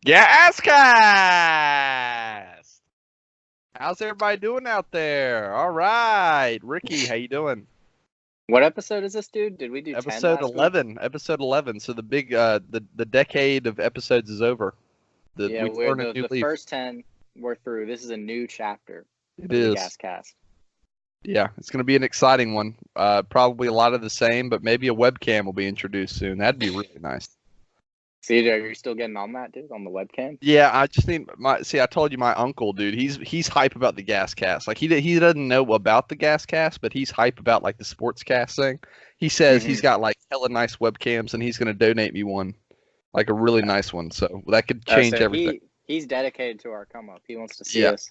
GasCast! How's everybody doing out there? All right. Ricky, how you doing? What episode is this, dude? Did we do 10 Episode last week? 11. Episode 11. So the big the decade of episodes is over. Yeah, We we're turn a the new the leaf. first 10 we're through. This is a new chapter It of the is. GasCast. Yeah, it's going to be an exciting one. Probably a lot of the same, but maybe a webcam will be introduced soon. That'd be really nice. See, are you still getting on that, dude? On the webcam? Yeah, I just need I told you my uncle, dude. He's hype about the gas cast. Like he doesn't know about the gas cast, but he's hype about like the sports cast thing. He says he's Mm-hmm. got like hella nice webcams and he's gonna donate me one, like a really nice one. So that could Oh, change so everything. he's dedicated to our come up. He wants to see Yeah. us.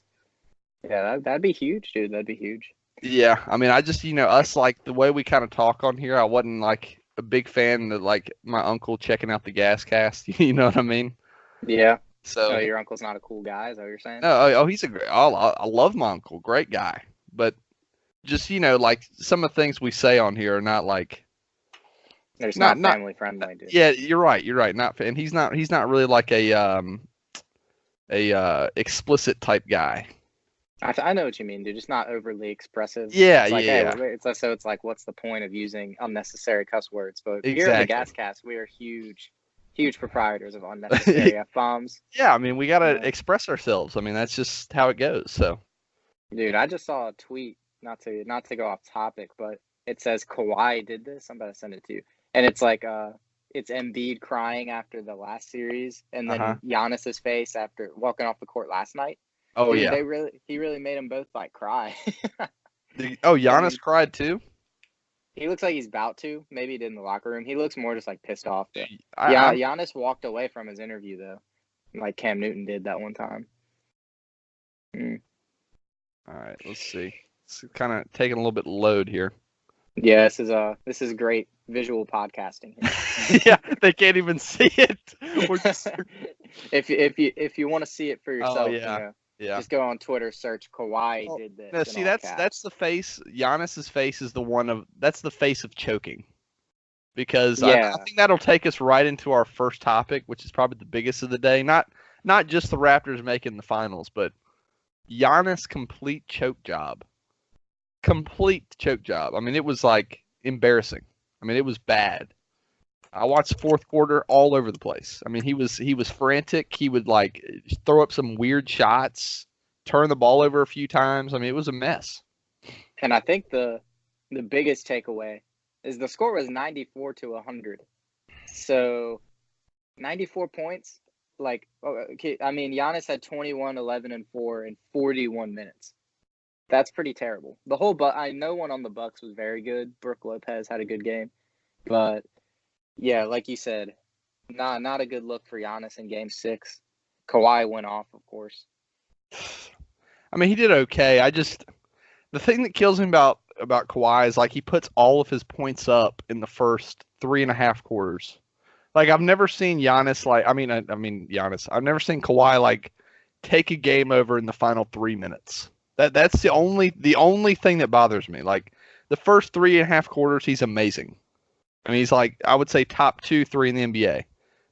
Yeah, that'd be huge, dude. That'd be huge. Yeah. I mean, I just us like the way we kind of talk on here. I wasn't like a big fan of like my uncle checking out the gas cast. You know what I mean? Yeah. Oh, So your uncle's not a cool guy, is that what you're saying? no, he's a great. I love my uncle, great guy, but just like some of the things we say on here are not like They're just not not not family friendly, dude. yeah, you're right, not, and he's not really like a explicit type guy. I know what you mean, dude. Just not overly expressive. Yeah, It's like, hey, yeah, it's like, what's the point of using unnecessary cuss words? But here at the exactly. GasCast, we are huge proprietors of unnecessary f-bombs. Yeah, I mean we gotta Yeah. express ourselves. I mean that's just how it goes. So Dude, I just saw a tweet, not to go off topic, but it says Kawhi did this. I'm about to send it to you. And it's like it's Embiid crying after the last series and uh-huh. then Giannis's face after walking off the court last night. Oh Dude, yeah. he really made them both like cry. Oh, I Giannis mean, cried too. he looks like he's about to. Maybe he did in the locker room. He looks more just like pissed off though. Yeah, I'm Giannis walked away from his interview though, like Cam Newton did that one time. Mm. all right. Let's see. It's kind of taking a little bit of load here. Yeah, this is great visual podcasting. Yeah, they can't even see it. We're just If you want to see it for yourself, oh yeah, yeah. just go on Twitter, search Kawhi Oh, did this no, in see all that's caps. the face. Giannis's face is that's the face of choking because I Yeah, think that'll take us right into our first topic, which is probably the biggest of the day. Not just the Raptors making the finals, but Giannis complete choke job. Complete choke job. I mean, it was like embarrassing. I mean, it was bad. I watched fourth quarter all over the place. I mean, he was frantic. He would like throw up some weird shots, turn the ball over a few times. I mean, it was a mess. and I think the biggest takeaway is the score was 94-100. So 94 points. Like, okay, I mean, Giannis had 21, 11, and 4 in 41 minutes. That's pretty terrible. I know one on the Bucks was very good. Brooke Lopez had a good game, but yeah, like you said, not a good look for Giannis in Game 6. Kawhi went off, of course. I mean, he did okay. The thing that kills me about Kawhi is like he puts all of his points up in the first 3.5 quarters. Like I've never seen Giannis like I mean Giannis. I've never seen Kawhi like take a game over in the final 3 minutes. That's the only thing that bothers me. Like the first 3.5 quarters, he's amazing. I mean, he's like I would say top 2, 3 in the NBA.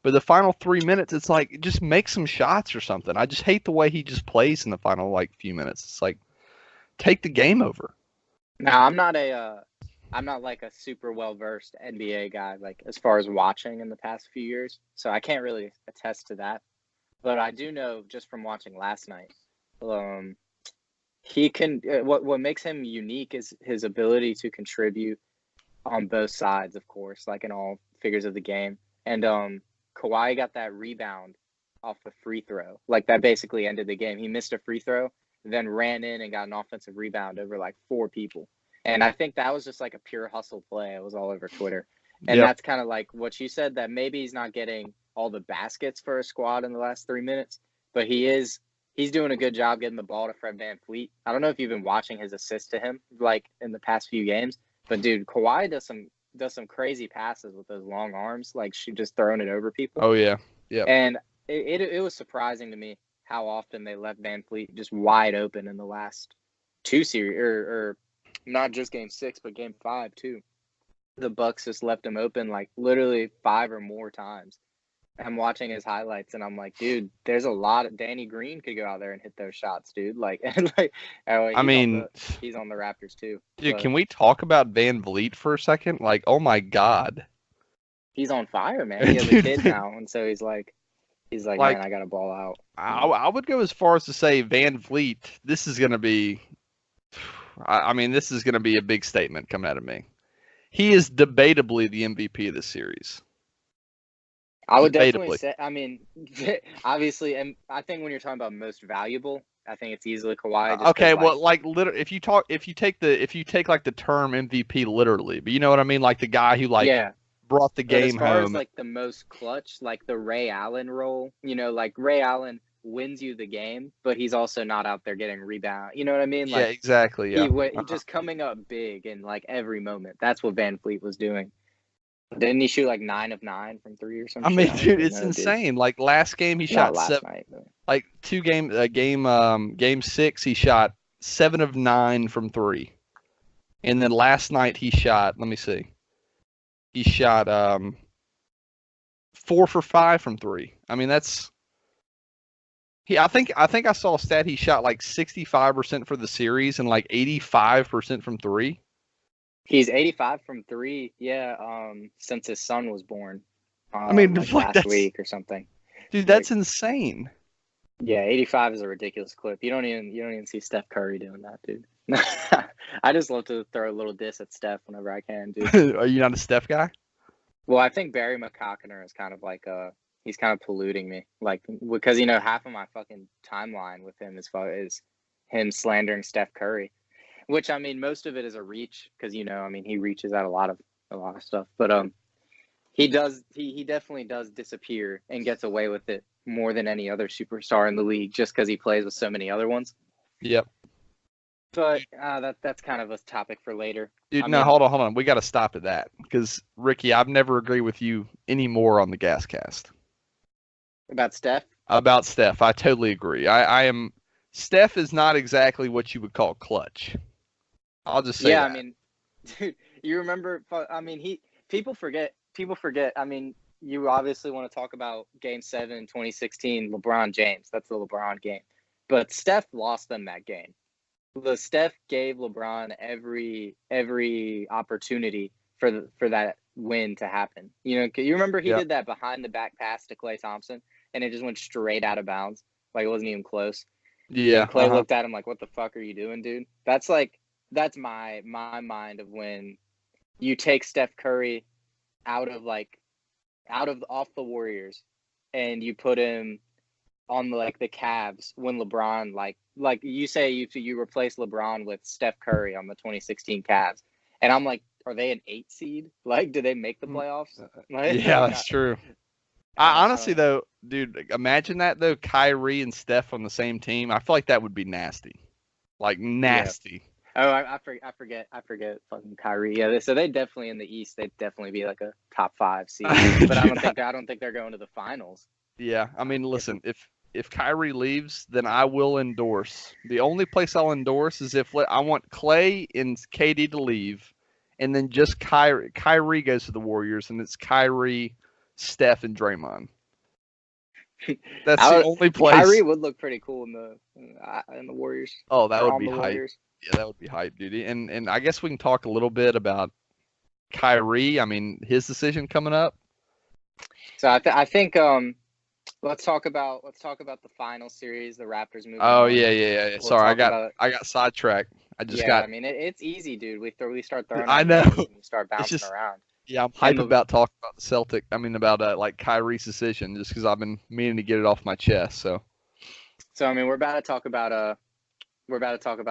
But the final 3 minutes, it's like just make some shots or something. I just hate the way he just plays in the final like few minutes. It's like take the game over. Now, I'm not like a super well versed NBA guy, like as far as watching in the past few years. So I can't really attest to that. But I do know just from watching last night, um, he can. What makes him unique is his ability to contribute on both sides, of course, like in all figures of the game. And Kawhi got that rebound off the free throw, like that basically ended the game. He missed a free throw, then ran in and got an offensive rebound over like four people. And I think that was just like a pure hustle play. It was all over Twitter. And Yep. that's kind of like what you said, that maybe he's not getting all the baskets for a squad in the last 3 minutes, but he's doing a good job getting the ball to Fred VanVleet. I don't know if you've been watching his assist to him like in the past few games, but dude, Kawhi does some crazy passes with those long arms, like she just throwing it over people. Oh yeah. Yep. And it was surprising to me how often they left VanVleet just wide open in the last two series, or not just Game 6, but Game 5 too. The Bucks just left him open like literally 5 or more times. I'm watching his highlights, and I'm like, dude, there's a lot of Danny Green could go out there and hit those shots, dude. Like, and like, oh, I mean, he's on the Raptors too, dude, but can we talk about Van Vliet for a second? Like, oh my God. he's on fire, man. He has a kid Dude, now, and so he's like, man, like, I gotta ball out. I would go as far as to say Van Vliet, this is going to be, I mean, this is going to be a big statement coming out of me. He is debatably the MVP of this series. I would definitely Debatably. say, I mean, obviously, and I think when you're talking about most valuable, I think it's easily Kawhi just because, Okay, like, well, like literally, if you take like the term MVP literally, but you know what I mean, like the guy who like yeah. brought the But as game far as home. like the most clutch, like the Ray Allen role, like Ray Allen wins you the game, but he's also not out there getting rebound. You know what I mean? Yeah, Like exactly. Yeah. he just coming up big in like every moment. That's what Van Fleet was doing. Didn't he shoot like 9 of 9 from three or some I shit? mean, I don't dude, even it's know, dude. insane. Like last game, he Not shot last seven. night, but Like game 6, he shot 7 of 9 from three, and then last night he shot. Let me see. He shot 4 for 5 from three. I mean, that's he. I think I saw a stat. He shot like 65% for the series and like 85% from three. he's 85 from three. Yeah, since his son was born, I mean, like like last that's week or something. dude, Like, that's insane. yeah, 85 is a ridiculous clip. You don't even see Steph Curry doing that, dude. I just love to throw a little diss at Steph whenever I can, dude. Are you not a Steph guy? Well, I think Barry McCockiner is kind of like he's kind of polluting me, like because half of my fucking timeline with him is him slandering Steph Curry, which I mean most of it is a reach because I mean he reaches out a lot of stuff, but he definitely does disappear and gets away with it more than any other superstar in the league just because he plays with so many other ones. Yep. But that's kind of a topic for later. Dude, I no, mean, hold on. We got to stop at that because Ricky, I've never agreed with you anymore on the GasCast about Steph. about Steph. I totally agree. I am. Steph is not exactly what you would call clutch. I'll just say Yeah, I that. mean, dude, you remember? I mean, people forget. People forget. I mean, you obviously want to talk about Game 7, 2016, LeBron James. That's the LeBron game. But Steph lost them that game. The Steph gave LeBron every opportunity for that win to happen. You remember he Yep. did that behind the back pass to Klay Thompson, and it just went straight out of bounds. Like it wasn't even close. Yeah. And Klay looked at him like, "What the fuck are you doing, dude?" That's my mind of when you take Steph Curry out of off the Warriors, and you put him on the Cavs when LeBron like you say you replace LeBron with Steph Curry on the 2016 Cavs, and I'm like, are they an 8 seed? Like, do they make the playoffs? Like, Yeah, that's true. I I don't honestly know. though, dude, imagine that though, Kyrie and Steph on the same team. I feel like that would be nasty. Like Yeah. nasty. Oh, I forget fucking Kyrie. Yeah, so they definitely in the East. They'd definitely be like a top 5 seed, but I Dude, don't think they're going to the finals. yeah, I mean, If listen, if Kyrie leaves, then I will endorse. The only place I'll endorse is if I want Clay and KD to leave, and then just Kyrie goes to the Warriors, and it's Kyrie, Steph, and Draymond. That's I the would, only Kyrie place. would look pretty cool in the Warriors Oh, that or would on be the hype. Warriors. Yeah, that would be hype, dude. And I guess we can talk a little bit about Kyrie. I mean, his decision coming up. So I think let's talk about the final series, the Raptors moving Oh on. yeah. We'll Sorry, talk about I got sidetracked. I just yeah. got. I mean it's easy, dude. We start throwing I out know. names and we start It's bouncing just around. yeah. I'm And hype the about talking about the Celtic. I mean about like Kyrie's decision, just because I've been meaning to get it off my chest. So so I mean we're about to talk about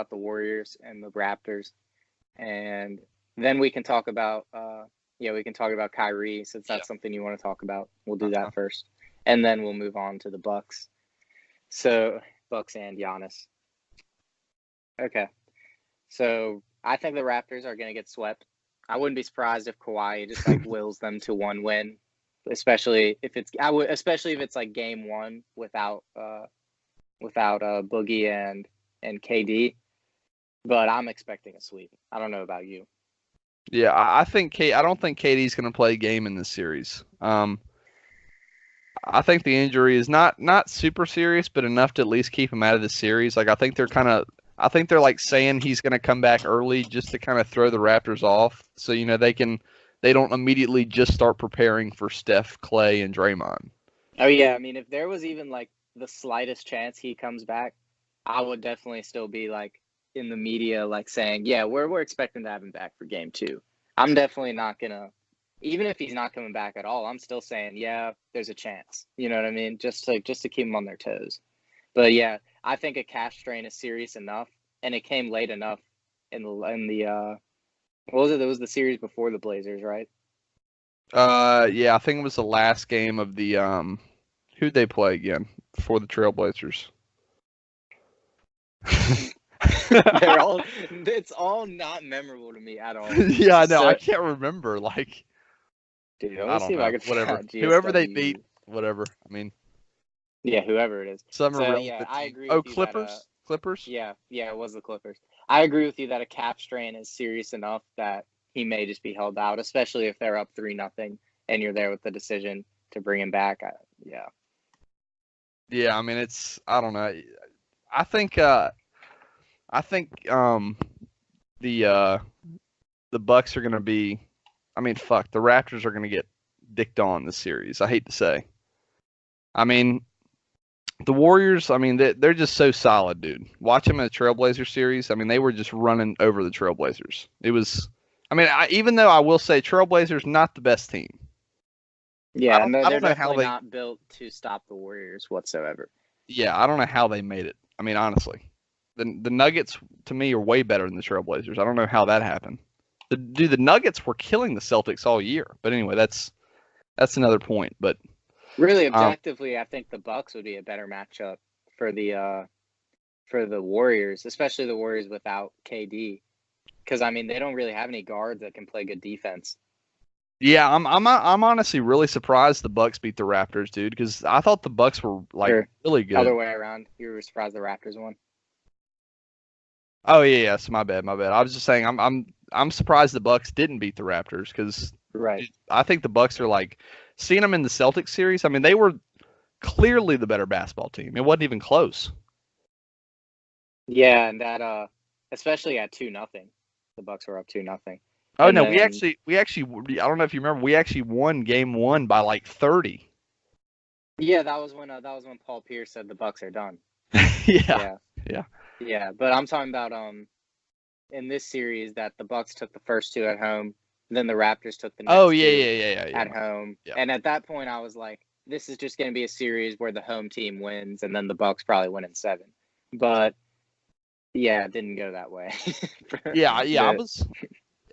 the Warriors and the Raptors, and then we can talk about Kyrie since yeah. that's something you want to talk about. We'll do Uh-huh. that first, and then we'll move on to the Bucks. So Bucks and Giannis. Okay. So I think the Raptors are going to get swept. I wouldn't be surprised if Kawhi just like wills them to one win, especially if it's like game one without Boogie and KD. But I'm expecting a sweep. I don't know about you. Yeah, I think I don't think KD's going to play a game in this series. I think the injury is not super serious, but enough to at least keep him out of the series. Like I think they're like saying he's going to come back early just to kind of throw the Raptors off, so they don't immediately just start preparing for Steph, Clay, and Draymond. Oh yeah, I mean, if there was even like the slightest chance he comes back, I would definitely still be like in the media, like saying, yeah, we're expecting to have him back for game two. I'm definitely not gonna, even if he's not coming back at all, I'm still saying, yeah, there's a chance. You know what I mean? Just to keep them on their toes. But yeah, I think a calf strain is serious enough, and it came late enough in the what was it? It was the series before the Blazers, right? Yeah, I think it was the last game of the who'd they play again for the Trailblazers? It's all not memorable to me at all. Yeah, I know. I So, can't remember. Like, dude, let I me don't see if I know. can Whatever. find Whoever they GSW. beat, whatever. I mean, Yeah, whoever it is. some So yeah, irrelevant I team. agree Oh, with you that Clippers. Clippers. yeah, it was the Clippers. I agree with you that a calf strain is serious enough that he may just be held out, especially if they're up 3-0 and you're there with the decision to bring him back. Yeah. Yeah, I mean I don't know. I think I think the uh the Bucks are gonna be. I mean, fuck, the Raptors are gonna get dicked on this series. I hate to say. I mean, the Warriors. I mean, they're just so solid, dude. Watch them in the Trailblazer series. I mean, they were just running over the Trailblazers. It was. I mean, even though I will say Trailblazers not the best team. Yeah, no, I they're don't know how definitely they. not built to stop the Warriors whatsoever. Yeah, I don't know how they made it. I mean, honestly, the Nuggets to me are way better than the Trailblazers. I don't know how that happened. The Nuggets were killing the Celtics all year. But anyway, that's another point. But Really, um, objectively, I think the Bucks would be a better matchup for the Warriors, especially the Warriors without KD. Because I mean, they don't really have any guards that can play good defense. yeah, I'm honestly really surprised the Bucks beat the Raptors, dude. Because I thought the Bucks were like Or really other good. way around, you were surprised the Raptors won. Oh yeah, yes, my bad, my bad. I was just saying I'm surprised the Bucks didn't beat the Raptors because Right. I think the Bucks are like seeing them in the Celtics series. I mean, they were clearly the better basketball team. It wasn't even close. Yeah, and that especially at 2-0, the Bucks were up 2-0, Oh and no, then we actually I don't know if you remember, we actually won game 1 by like 30. yeah, that was when Paul Pierce said the Bucks are done. Yeah. Yeah, Yeah. yeah, but I'm talking about in this series that the Bucks took the first two at home, then the Raptors took the Oh next yeah, two yeah, yeah, yeah, at yeah. home, Yeah. and at that point I was like, this is just going to be a series where the home team wins, and then the Bucks probably win in seven. But yeah, it didn't go that way. Yeah, yeah, the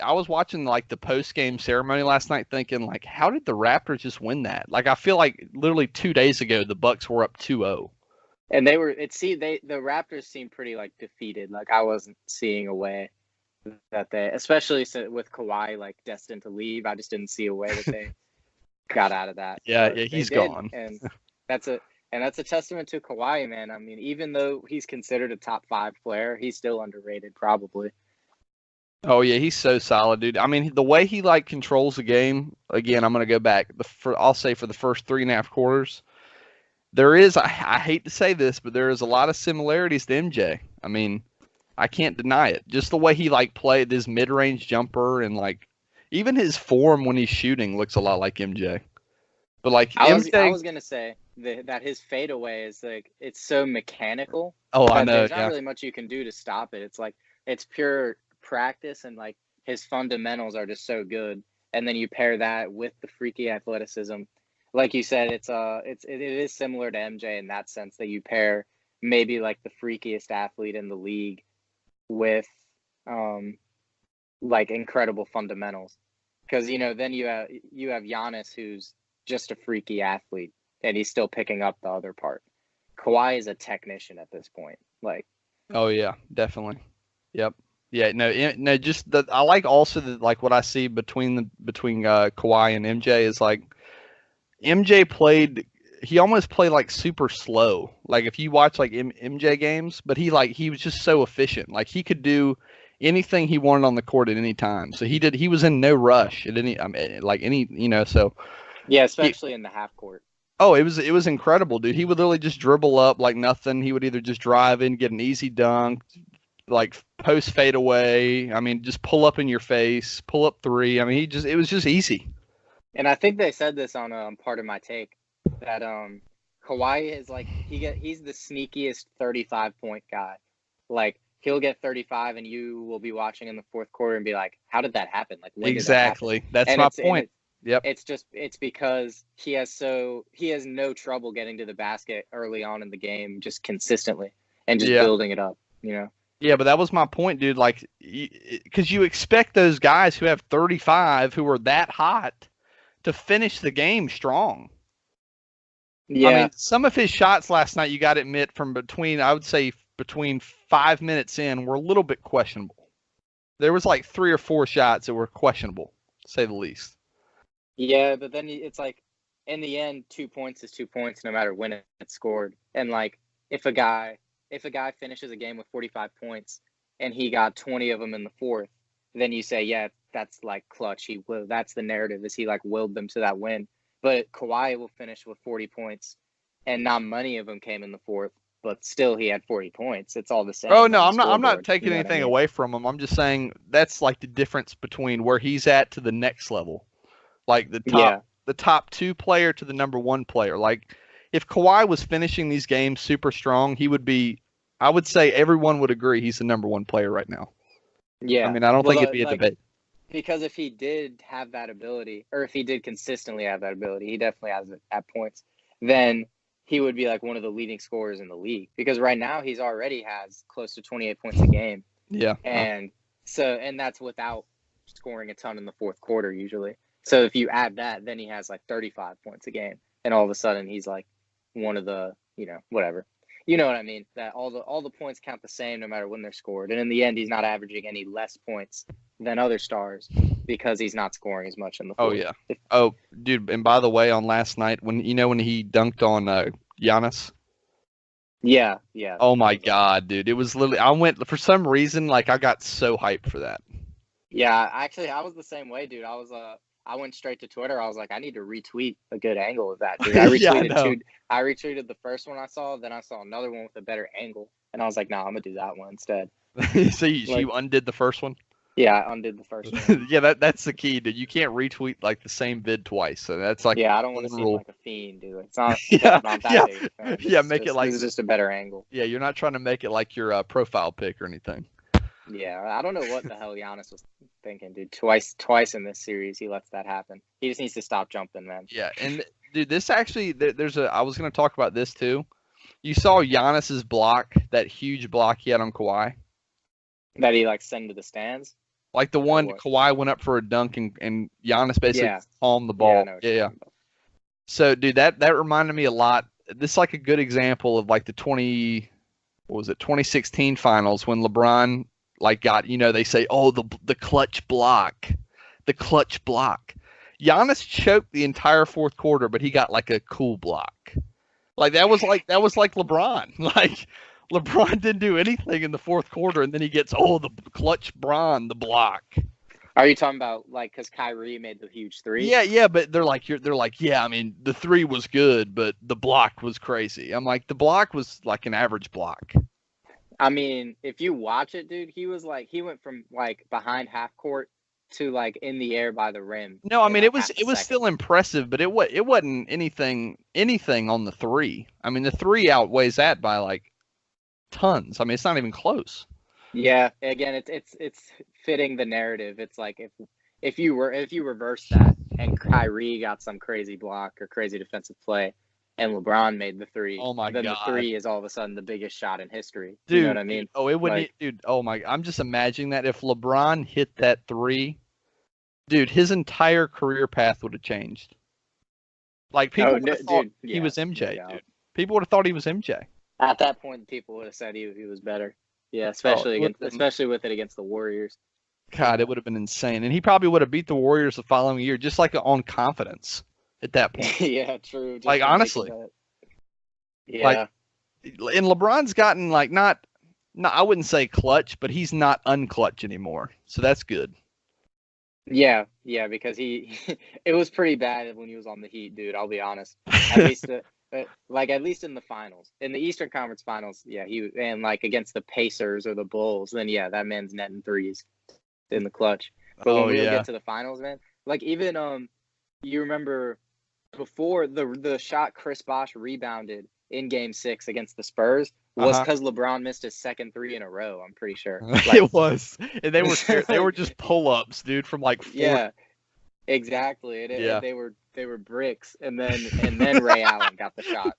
I was watching like the post game ceremony last night thinking like how did the Raptors just win that? Like I feel like literally 2 days ago the Bucks were up 2-0. And they were the Raptors seemed pretty like defeated. Like I wasn't seeing a way that they, especially with Kawhi like destined to leave, I just didn't see a way that they got out of that. Yeah, But yeah, they he's did, gone. that's a that's a testament to Kawhi, man. I mean, even though he's considered a top 5 player, he's still underrated probably. Oh yeah, he's so solid, dude. I mean, the way he like controls the game. Again, I'm gonna go back. I'll say for the first 3.5 quarters, there is. I hate to say this, but there is a lot of similarities to MJ. I mean, I can't deny it. Just the way he like played this mid-range jumper and like even his form when he's shooting looks a lot like MJ. But like I MJ, was gonna say that his fadeaway is like it's so mechanical oh I that know, there's not yeah. really much you can do to stop it. It's like it's pure practice and like his fundamentals are just so good. And then you pair that with the freaky athleticism. Like you said, it is similar to MJ in that sense that you pair maybe like the freakiest athlete in the league with um like incredible fundamentals. Because then you have Giannis who's just a freaky athlete and he's still picking up the other part. Kawhi is a technician at this point. Like Oh yeah, definitely. Yep. Yeah, no, no. Just the I like also the like what I see between Kawhi and MJ is like MJ played. He almost played like super slow. Like if you watch like MJ games, but he was just so efficient. Like he could do anything he wanted on the court at any time. So he did. He was in no rush at any. I mean, like any. So yeah, he, especially in the half court. Oh, it was incredible, dude. He would literally just dribble up like nothing. He would either just drive in, get an easy dunk, like post fade away. I mean, just pull up in your face, pull up three. I mean, it was just easy. And I think they said this on part of my take that Kawhi is like he's the sneakiest 35-point guy. Like he'll get 35 and you will be watching in the fourth quarter and be like, how did that happen? Like when did that happen? Exactly. That's And my point. Yep. it's because he has no trouble getting to the basket early on in the game just consistently and just Yeah. building it up, you know. Yeah, but that was my point, dude. Like, because you expect those guys who have 35 who are that hot to finish the game strong. I Yeah. mean, some of his shots last night, you got to admit, from between, I would say, between 5 minutes in, were a little bit questionable. There was like 3 or 4 shots that were questionable, to say the least. Yeah, but then it's like in the end, 2 points is 2 points no matter when it's scored. And like if a guy finishes a game with 45 points and he got 20 of them in the fourth, then you say, yeah, that's like clutch. That's the narrative, is he like willed them to that win. But Kawhi will finish with 40 points and not many of them came in the fourth, but still he had 40 points. It's all the same Oh on no, the I'm not scoreboard. taking You know what I anything mean? away from him. I'm just saying that's like the difference between where he's at to the next level. Like Yeah. the top 2 player to the number 1 player. Like if Kawhi was finishing these games super strong, he would be. I would say everyone would agree he's the number 1 player right now. I Yeah. mean, I don't think Well, it'd be a like debate. because if he did have that ability, or if he did consistently have that ability, he definitely has it at points, then he would be like one of the leading scorers in the league. Because right now he's already has close to 28 points a game. Yeah. And and that's without scoring a ton in the fourth quarter usually. So if you add that, then he has like 35 points a game. And all of a sudden he's like one of the, whatever. You know what I mean? That all the points count the same no matter when they're scored. And in the end, he's not averaging any less points than other stars because he's not scoring as much in the Oh fourth. yeah. Oh, dude. And by the way, on last night when when he dunked on Giannis. Yeah, yeah. Oh my God, dude! It was literally. I went for some reason. Like I got so hyped for that. Yeah, actually, I was the same way, dude. I went straight to Twitter. I was like, I need to retweet a good angle of that, dude. I Yeah, I retweeted know. two. I retweeted the first one I saw, then I saw another one with a better angle, and I was like, no, I'm gonna do that one instead. So you undid the first one. Yeah, I undid the first one. Yeah, that's the key, dude. You can't retweet like the same vid twice. So that's like Yeah, I don't want to one seem rule. like a fiend, dude. It's not. Yeah, I'm not that yeah, big. a fan. yeah. Make it like This is just a better angle. yeah. You're not trying to make it like your profile pic or anything. Yeah, I don't know what the hell Giannis was thinking, dude. Twice in this series, he lets that happen. He just needs to stop jumping, man. Yeah, and dude, this actually there's a. I was gonna talk about this too. You saw Giannis's block, that huge block he had on Kawhi. That he like send to the stands. Like the one what? Kawhi went up for a dunk and Giannis basically Yeah. palmed the Yeah, I ball. know what Yeah, you're yeah. talking about. So, dude, that reminded me a lot. This is like a good example of like the 2016 finals when LeBron like got, they say, oh, the clutch block, the clutch block. Giannis choked the entire fourth quarter, but he got like a cool block. Like that was like LeBron. Like LeBron didn't do anything in the fourth quarter, and then he gets the clutch Bron, the block. Are you talking about like because Kyrie made the huge three? Yeah, but they're like yeah. I mean, the three was good, but the block was crazy. I'm like, the block was like an average block. I mean, if you watch it, dude, he went from like behind half court to like in the air by the rim. No, I in, mean like, it was half a it was second. still impressive, but it wasn't anything on the three. I mean, the three outweighs that by like tons. I mean, it's not even close. Yeah, again, it's fitting the narrative. It's like if you reverse that and Kyrie got some crazy block or crazy defensive play, and LeBron made the three, Oh my then God. the three is all of a sudden the biggest shot in history. Dude, You know what I mean? oh, it wouldn't, Like- dude. Oh my, I'm just imagining that if LeBron hit that three, dude, his entire career path would have changed. Like people would have thought dude, he yeah, was no MJ, doubt. dude. People would have thought he was MJ. At that point, people would have said he was better. Yeah, Oh, especially it would've been- with it against the Warriors. God, it would have been insane, and he probably would have beat the Warriors the following year, just like on confidence at that point. Yeah, true. Like, honestly. Yeah. Like, and LeBron's gotten like not, I wouldn't say clutch, but he's not unclutch anymore, so that's good. Yeah, because he it was pretty bad when he was on the Heat, dude. I'll be honest. At least at least in the finals, in the Eastern Conference Finals, yeah, and like against the Pacers or the Bulls, then yeah, that man's netting threes in the clutch. But when Oh we would yeah. get to the finals, man, like even you remember before the shot Chris Bosh rebounded in Game 6 against the Spurs was Uh-huh. because LeBron missed his second three in a row. I'm pretty sure. Like, It was. And they were like just pull-ups, dude, from like 40. yeah, exactly. And Yeah. they were bricks, and then Ray Allen got the shot.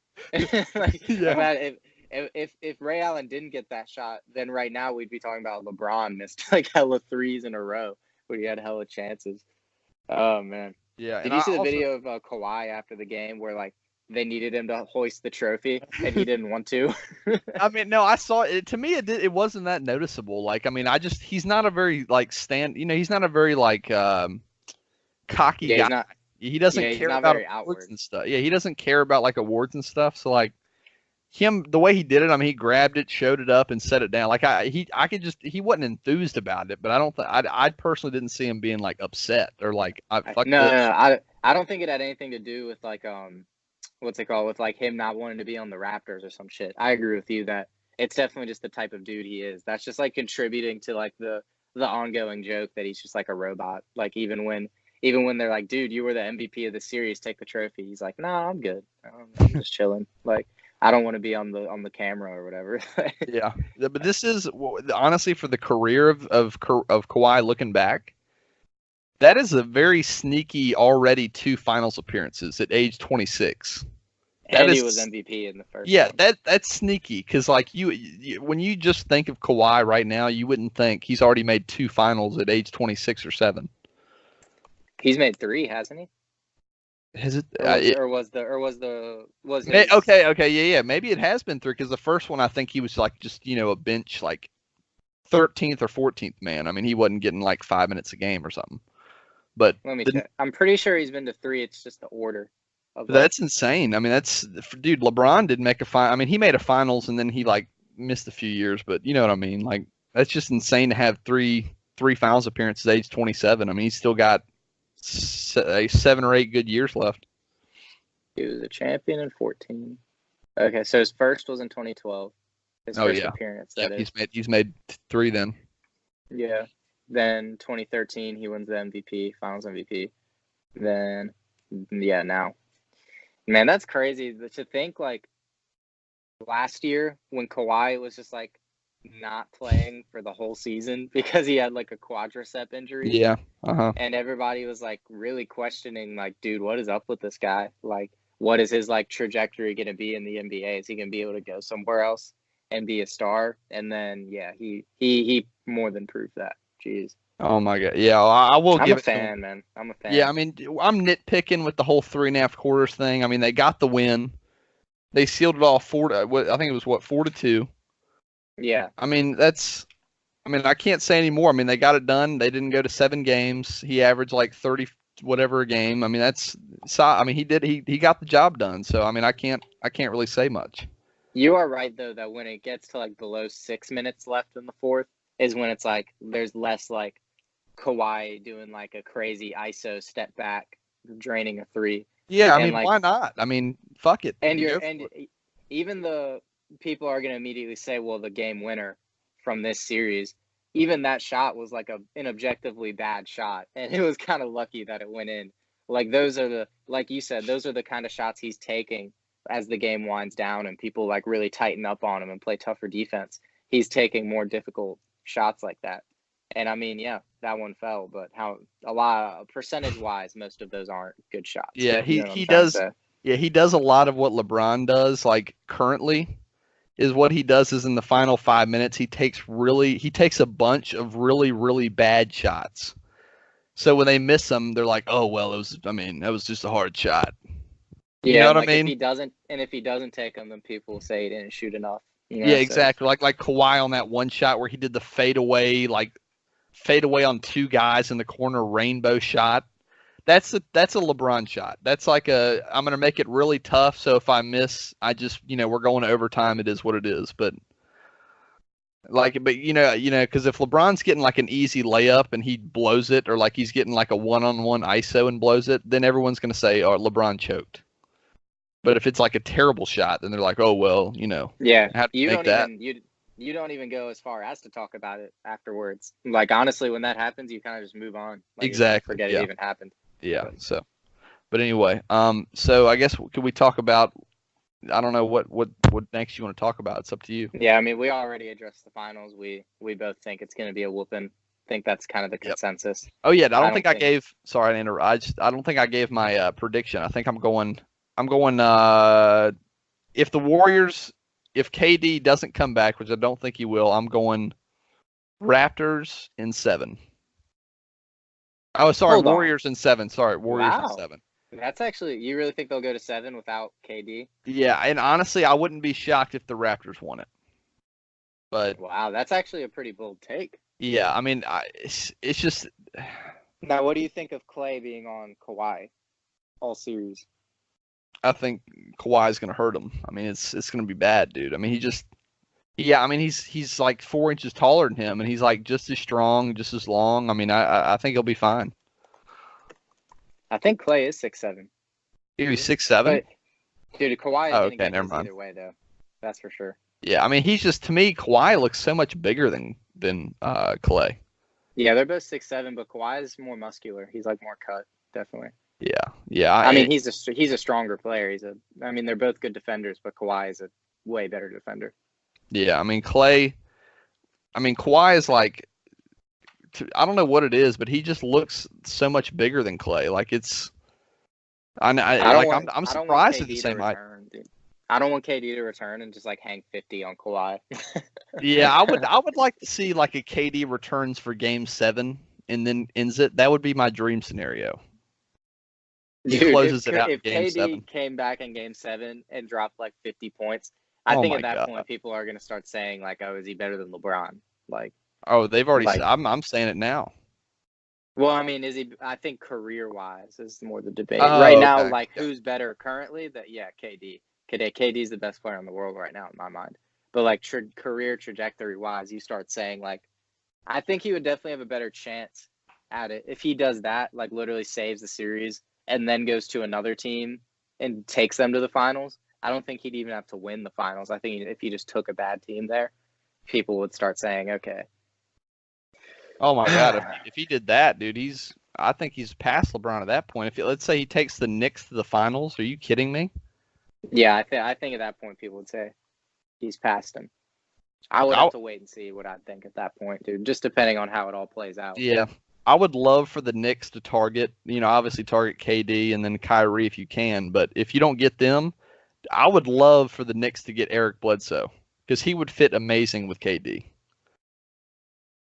Like, Yeah. imagine if Ray Allen didn't get that shot, then right now we'd be talking about LeBron missed like hella threes in a row where he had hella chances. Oh man, Yeah, did and you I see the also video of Kawhi after the game where like they needed him to hoist the trophy and he didn't want to? I mean, no, I saw it. To me, it wasn't that noticeable. Like, I mean, he's not a very like he's not a very like cocky Yeah, guy. He doesn't he's care not about very awards outward. and stuff. Yeah, he doesn't care about like awards and stuff. So like the way he did it, I mean, he grabbed it, showed it up, and set it down. Like I could just he wasn't enthused about it, but I don't think I personally didn't see him being like upset or like fuck No, no, this. no, I don't think it had anything to do with like what's it called, with like him not wanting to be on the Raptors or some shit. I agree with you that it's definitely just the type of dude he is. That's just like contributing to like the ongoing joke that he's just like a robot. Like even when they're like, dude, you were the MVP of the series, take the trophy. He's like, nah, I'm good. I'm just chilling. Like I don't want to be on the camera or whatever. Yeah, but this is honestly for the career of Kawhi looking back. That is a very sneaky already two finals appearances at age 26. That And he was is MVP in the first yeah, one. that's sneaky because like when you just think of Kawhi right now, you wouldn't think he's already made two finals at age 26 or 7. He's made three, hasn't he? Has it, Or was or was the or was the was his okay, yeah, maybe it has been 3 because the first one I think he was like just a bench like 13th or 14th man. I mean, he wasn't getting like 5 minutes a game or something. But Let me the, check. I'm pretty sure he's been to three. It's just the order of like. that's insane. I mean, that's dude. LeBron did make a final. I mean, he made a finals and then he like missed a few years, but you know what I mean. Like that's just insane to have three finals appearances at age 27. I mean, he's still got 7 or 8 good years left. He was a champion in 14. Okay, so his first was in 2012. His Oh first yeah, appearance, yep. that is. He's made 3 then. Yeah. Then 2013, he wins the MVP, Finals MVP. Then, yeah, now. Man, that's crazy to think like last year when Kawhi was just like not playing for the whole season because he had like a quadricep injury. Yeah. Uh-huh. And everybody was like really questioning, like, dude, what is up with this guy? Like, what is his like trajectory going to be in the NBA? Is he going to be able to go somewhere else and be a star? And then, yeah, he more than proved that. Jeez, Oh my God. Yeah, I will I'm a give it to him. fan, man. I'm a Yeah, fan. I mean, I'm nitpicking with the whole 3.5 quarters thing. I mean, they got the win. They sealed it off I think it was 4-2. Yeah, I mean, I mean, I can't say any more. I mean, they got it done. They didn't go to 7 games. He averaged like 30 whatever a game. I mean, I mean, he got the job done. So, I mean, I can't really say much. you are right though that when it gets to like below 6 minutes left in the fourth is when it's like there's less like Kawhi doing like a crazy ISO step back, draining a three, Yeah, I and mean, like why not? I mean, fuck it. and you're Go and for it. even the people are going to immediately say, well, the game winner from this series, even that shot was like an objectively bad shot, and it was kind of lucky that it went in. Like those are the like you said, those are the kind of shots he's taking as the game winds down and people like really tighten up on him and play tougher defense. He's taking more difficult shots like that. And I mean, yeah, that one fell, but how a lot percentage wise, most of those aren't good shots. Yeah, If you know what I'm he trying to does. say. Yeah, he does a lot of what LeBron does. Like currently, is what he does is in the final 5 minutes he takes a bunch of really bad shots. So when they miss them, they're like, oh well, that was just a hard shot. You know Yeah, what and I like mean? if he doesn't take them, then people will say he didn't shoot enough. You Yeah, know, so exactly. Like Kawhi on that one shot where he did the fade away on 2 guys in the corner rainbow shot. That's a LeBron shot. That's like I'm gonna make it really tough. So if I miss, I just we're going to overtime. It is what it is. But Like, but because if LeBron's getting like an easy layup and he blows it, or like he's getting like a one-on-one ISO and blows it, then everyone's gonna say, "Oh, LeBron choked." But if it's like a terrible shot, then they're like, "Oh well, Yeah, how do you you make don't that?" even you don't even go as far as to talk about it afterwards. Like honestly, when that happens, you kind of just move on. Like you kind of Exactly. forget it Yeah. even happened. Yeah. But So, but anyway, so I guess could we talk about? I don't know what next you want to talk about. It's up to you. yeah, I mean, we already addressed the finals. We both think it's going to be a whooping. Think that's kind of the Yep. consensus. Oh yeah, I I don't think don't I think. gave. Sorry to interrupt. I don't think I gave my prediction. I think I'm going. I'm going. If the Warriors, if KD doesn't come back, which I don't think he will, I'm going Raptors in 7. Oh, sorry, Hold on. Warriors in 7. Sorry, Warriors in Wow, 7. that's actually you really think they'll go to 7 without KD? Yeah, and honestly, I wouldn't be shocked if the Raptors won it. But Wow, that's actually a pretty bold take. yeah, I mean, it's just Now, what do you think of Clay being on Kawhi all series? I think Kawhi's gonna hurt him. I mean, it's gonna be bad, dude. I mean, yeah, I mean, he's like 4 inches taller than him, and he's like just as strong, just as long. I mean, I think he'll be fine. I think Clay is 6'7", He's 6'7". but dude, Kawhi is Oh, gonna okay, get never his mind. either way though. That's for sure. Yeah, I mean, he's just to me, Kawhi looks so much bigger than Clay. Yeah, they're both 6'7", but Kawhi is more muscular. He's like more cut, definitely. Yeah, yeah, I mean, he's a stronger player. I mean, they're both good defenders, but Kawhi is a way better defender. yeah. I mean, Clay. I mean, Kawhi is like, I don't know what it is, but he just looks so much bigger than Clay. Like it's, I'm I don't want surprised at the KD to same height. return, dude. I don't want KD to return and just like hang 50 on Kawhi. Yeah, I would like to see like a KD returns for Game 7 and then ends it. That would be my dream scenario. He Dude, closes it out in if Game KD 7. came back in Game 7 and dropped like 50 points, I Oh think my at that God. point people are gonna start saying like, "Oh, is he better than LeBron?" Like, Oh, they've already said. like, I'm saying it now. well, I mean, is he? I think career wise is more the debate right Oh, now. okay. Like, Yeah. who's better currently? That yeah, KD. KD is the best player in the world right now in my mind. But like career trajectory wise, you start saying like, I think he would definitely have a better chance at it if he does that. Like, literally saves the series and then goes to another team and takes them to the finals. I don't think he'd even have to win the finals. I think if he just took a bad team there, people would start saying, okay. Oh my God. If he did that, dude, I think he's past LeBron at that point. Let's say he takes the Knicks to the finals, are you kidding me? Yeah, I think at that point people would say he's past him. I would I, have to wait and see what I'd think at that point, dude. Just depending on how it all plays out. yeah, I would love for the Knicks to target, obviously target KD and then Kyrie if you can. But if you don't get them, I would love for the Knicks to get Eric Bledsoe because he would fit amazing with KD.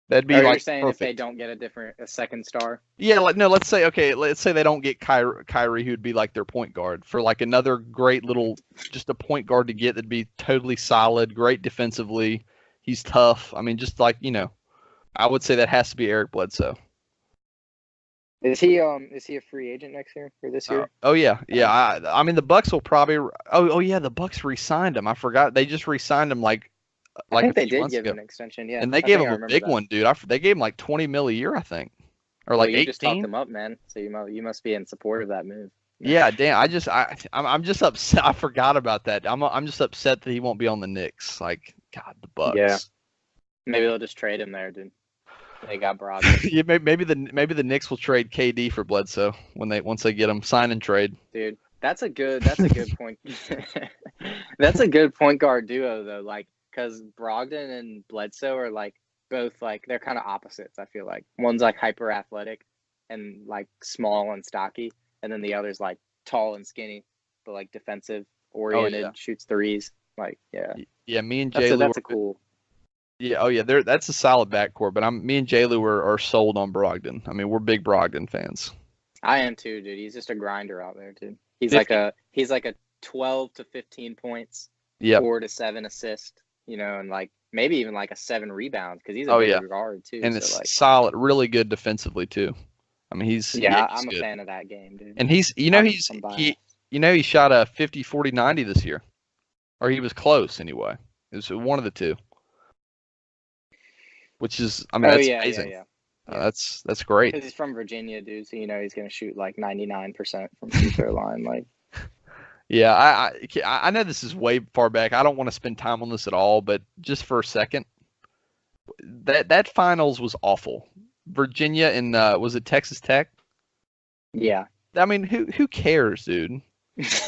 That'd be Or you're like saying if they perfect. don't get a second star? Yeah, like no, let's say they don't get Kyrie, who'd be like their point guard for like another great little, just a point guard to get that'd be totally solid, great defensively. He's tough. I mean, just like I would say that has to be Eric Bledsoe. Is he a free agent next year or this year? Oh yeah, yeah. I mean the Bucks will probably. Oh yeah, the Bucks re-signed him. I forgot they just re-signed him like I a think they few did months give ago, him an extension. Yeah, and they I gave think him I a remember big that. one, dude. They gave him like 20 mil a year, I think, or Well, like you just talked 18. him up, man. So you must be in support of that move. Yeah, damn. I'm just upset. I forgot about that. I'm just upset that he won't be on the Knicks. Like, God, the Yeah, Bucks. maybe they'll just trade him there, dude. They got Brogdon, Yeah, maybe the Knicks will trade KD for Bledsoe once they get him sign and trade. dude. That's a good point. That's a good point guard duo though. Like, because Brogdon and Bledsoe are like both like they're kind of opposites. I feel like one's like hyper athletic and like small and stocky, and then the other's like tall and skinny, but like defensive Oh yeah, oriented, shoots threes. Like, yeah, yeah. Me and Jalen that's a were. cool. Yeah, oh yeah. That's a solid backcourt. But me and Jalen are sold on Brogdon. I mean, we're big Brogdon fans. I am too, dude. He's just a grinder out there, dude. 50. He's like a 12 to 15 points, Yep. 4 to 7 assists, and like maybe even like a 7 rebounds because he's a Oh yeah. bigger guard too. And So it's like, solid, really good defensively too. I mean, yeah, he's I'm a good. fan of that game, dude. And I'm biased. he shot a 50, 40, 90 this year, or he was close anyway. It was one of the two. which is, I mean, Oh that's yeah, yeah, amazing. yeah, yeah. That's great. Because he's from Virginia, dude. So he's gonna shoot like 99% from free throw line. Like, Yeah, I know this is way far back. I don't want to spend time on this at all, but just for a second, that finals was awful. Virginia and was it Texas Tech? yeah. I mean, who cares, dude?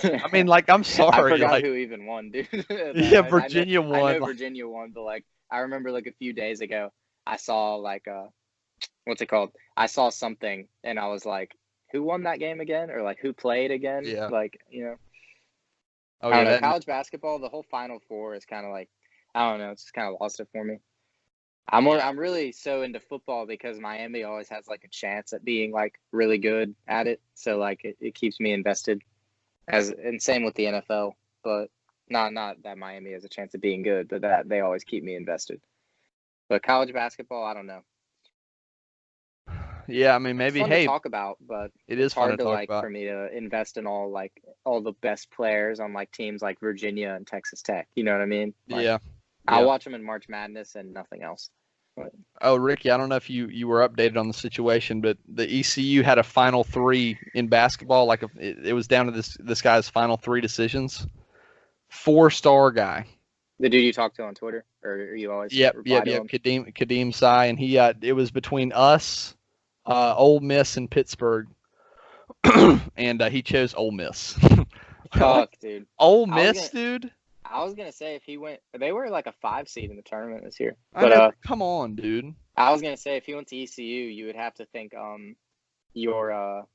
I mean, I like, I'm sorry, forgot like, who even won, dude. yeah, I Virginia I won. know Like, Virginia won, but like I remember like a few days ago, I saw like what's it called? I saw something and I was like, who won that game again? Or like who played again? yeah. Like, Oh I yeah, don't know. that. College basketball, the whole Final Four is kind of like, I don't know. It's just kind of lost it for me. I'm really so into football because Miami always has like a chance at being like really good at it. So like it keeps me invested. And same with the NFL, but not that Miami has a chance of being good, but that they always keep me invested. But college basketball, I don't know. Yeah, I mean, It's maybe. fun to Hey, talk about, but it is it's fun to hard to talk like about. for me to invest in all the best players on like teams like Virginia and Texas Tech. You know what I mean? Like Yeah, I'll yeah. watch them in March Madness and nothing else. But Oh, Ricky, I don't know if you were updated on the situation, but the ECU had a final three in basketball. Like, it was down to this guy's final three decisions. 4-star guy. the dude you talk to on Twitter, or you always Yep, reply yep, to yep. him? Kadeem Sy, and he it was between us, Ole Miss, and Pittsburgh, and he chose Ole Miss. Like, Fuck, dude. Ole I was Miss, gonna dude. I was gonna say if he went, they were like a 5 seed in the tournament this year. I But know, but come on, dude. I was gonna say if he went to ECU, you would have to think your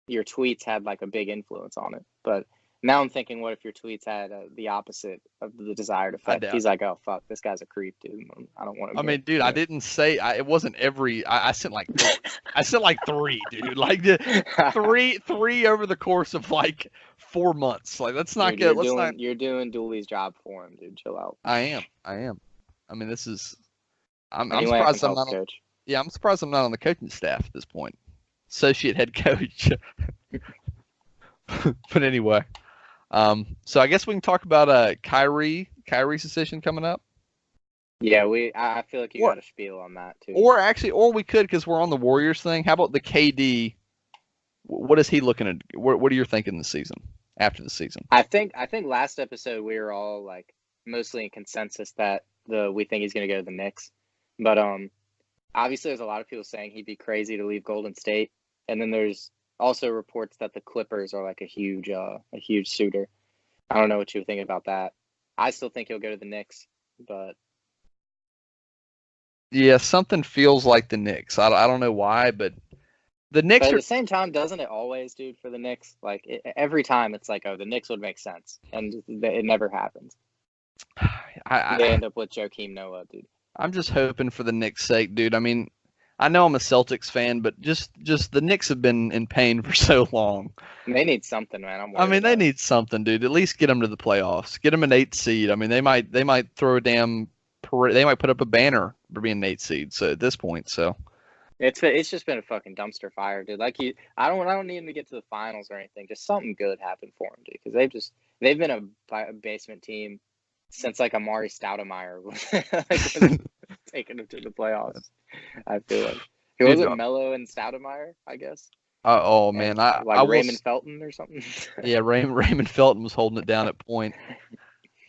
your tweets had like a big influence on it. But now I'm thinking, what if your tweets had the opposite of the desired I effect? doubt He's it. like, oh fuck, this guy's a creep, dude. I don't want him I here. mean, dude, I didn't say it wasn't every. I sent like three. I sent like three, dude. Like the three over the course of like 4 months. Like, let's not Dude, get. Let's not. you're doing Dooley's job for him, dude. Chill out. I am. I am. I mean, this is. I'm Anyone that can surprised I'm help, not. coach. Yeah, I'm surprised I'm not on the coaching staff at this point. Associate head coach. But anyway, so I guess we can talk about Kyrie's decision coming up. Yeah, I feel like you Or got a spiel on that too. or we could, because we're on the Warriors thing. How about the KD? What is he looking at? What are you thinking this season? After the season? I think last episode we were all like mostly in consensus that we think he's gonna go to the Knicks. But obviously there's a lot of people saying he'd be crazy to leave Golden State. And then there's also reports that the Clippers are like a huge suitor. I don't know what you think about that. I still think he'll go to the Knicks, but Yeah, something feels like the Knicks. I don't know why, but the Knicks at are. the same time, doesn't it always, dude, for the Knicks? Like every time it's like, oh, the Knicks would make sense, and it never happens. They I end up with Joakim Noah, dude. I'm just hoping for the Knicks' sake, dude. I mean, I know I'm a Celtics fan, but just the Knicks have been in pain for so long. They need something, man. I'm I worried mean, they about it. need something, dude. At least get them to the playoffs. Get them an 8 seed. I mean, they might throw a damn parade. They might put up a banner for being an 8 seed. So at this point, so It's just been a fucking dumpster fire, dude. Like I don't need him to get to the finals or anything. Just something good happen for him, dude. Because they've been a basement team since like Amari Stoudemire was taking them to the playoffs. I feel like he dude. wasn't Mello and Stoudemire, I guess, Oh and man, I like will. Raymond Felton or something. Yeah, Raymond Felton was holding it down at point.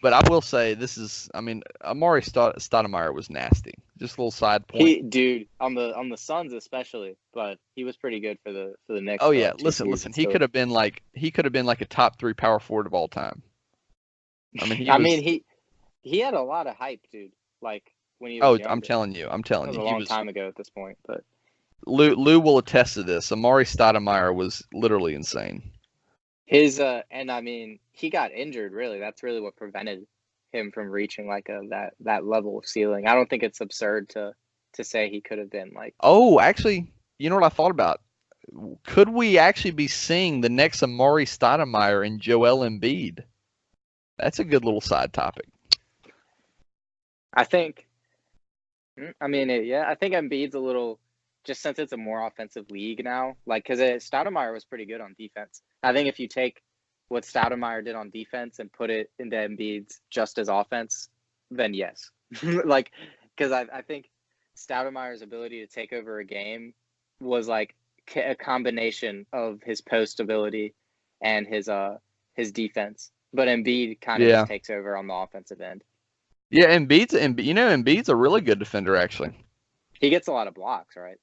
But I will say this is. I mean, Amari Stoudemire was nasty. Just a little side point. Dude, on the Suns especially, but he was pretty good for the Knicks Oh for yeah, like two listen. seasons. He So could have been like a top 3 power forward of all time. I mean, he I was. mean he had a lot of hype, dude. Like when he was Oh, I'm younger. telling you, That was a he long was. time ago at this point, but Lou will attest to this. Amari Stoudemire was literally insane. his and I mean he got injured really. That's really what prevented him from reaching like that level of ceiling. I don't think it's absurd to say he could have been like Oh, actually, you know what I thought about? Could we actually be seeing the next Amari Stoudemire and Joel Embiid? That's a good little side topic. I think I mean yeah, I think Embiid's a little just since it's a more offensive league now, like because Stoudemire was pretty good on defense. I think if you take what Stoudemire did on defense and put it into Embiid's just as offense, then yes, like because I think Stoudemire's ability to take over a game was like a combination of his post ability and his defense. But Embiid kind of Yeah. just takes over on the offensive end. Yeah, Embiid's a really good defender actually. He gets a lot of blocks, right?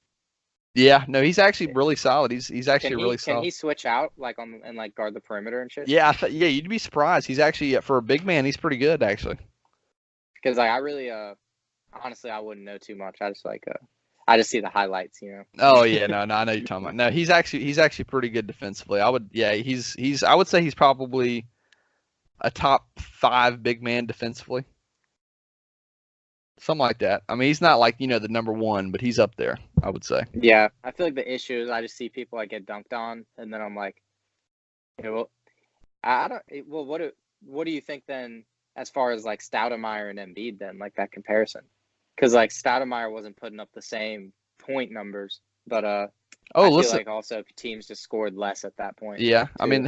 Yeah, no, he's actually really solid. He's actually really Can solid. he switch out like on and like guard the perimeter and shit? Yeah, yeah, you'd be surprised. He's actually for a big man, he's pretty good actually. Because like I really honestly I wouldn't know too much. I just see the highlights, you know. Oh yeah, no, I know you're talking about. No, he's actually pretty good defensively. I would say he's probably a top 5 big man defensively. Something like that. I mean, he's not like, the number 1, but he's up there, I would say. Yeah, I feel like the issue is I just see people like get dunked on, and then I'm like, yeah, well, I don't. Well, what do you think then, as far as like Stoudemire and Embiid, then like that comparison? Because like Stoudemire wasn't putting up the same point numbers, but I feel like also teams just scored less at that point. Yeah, I mean,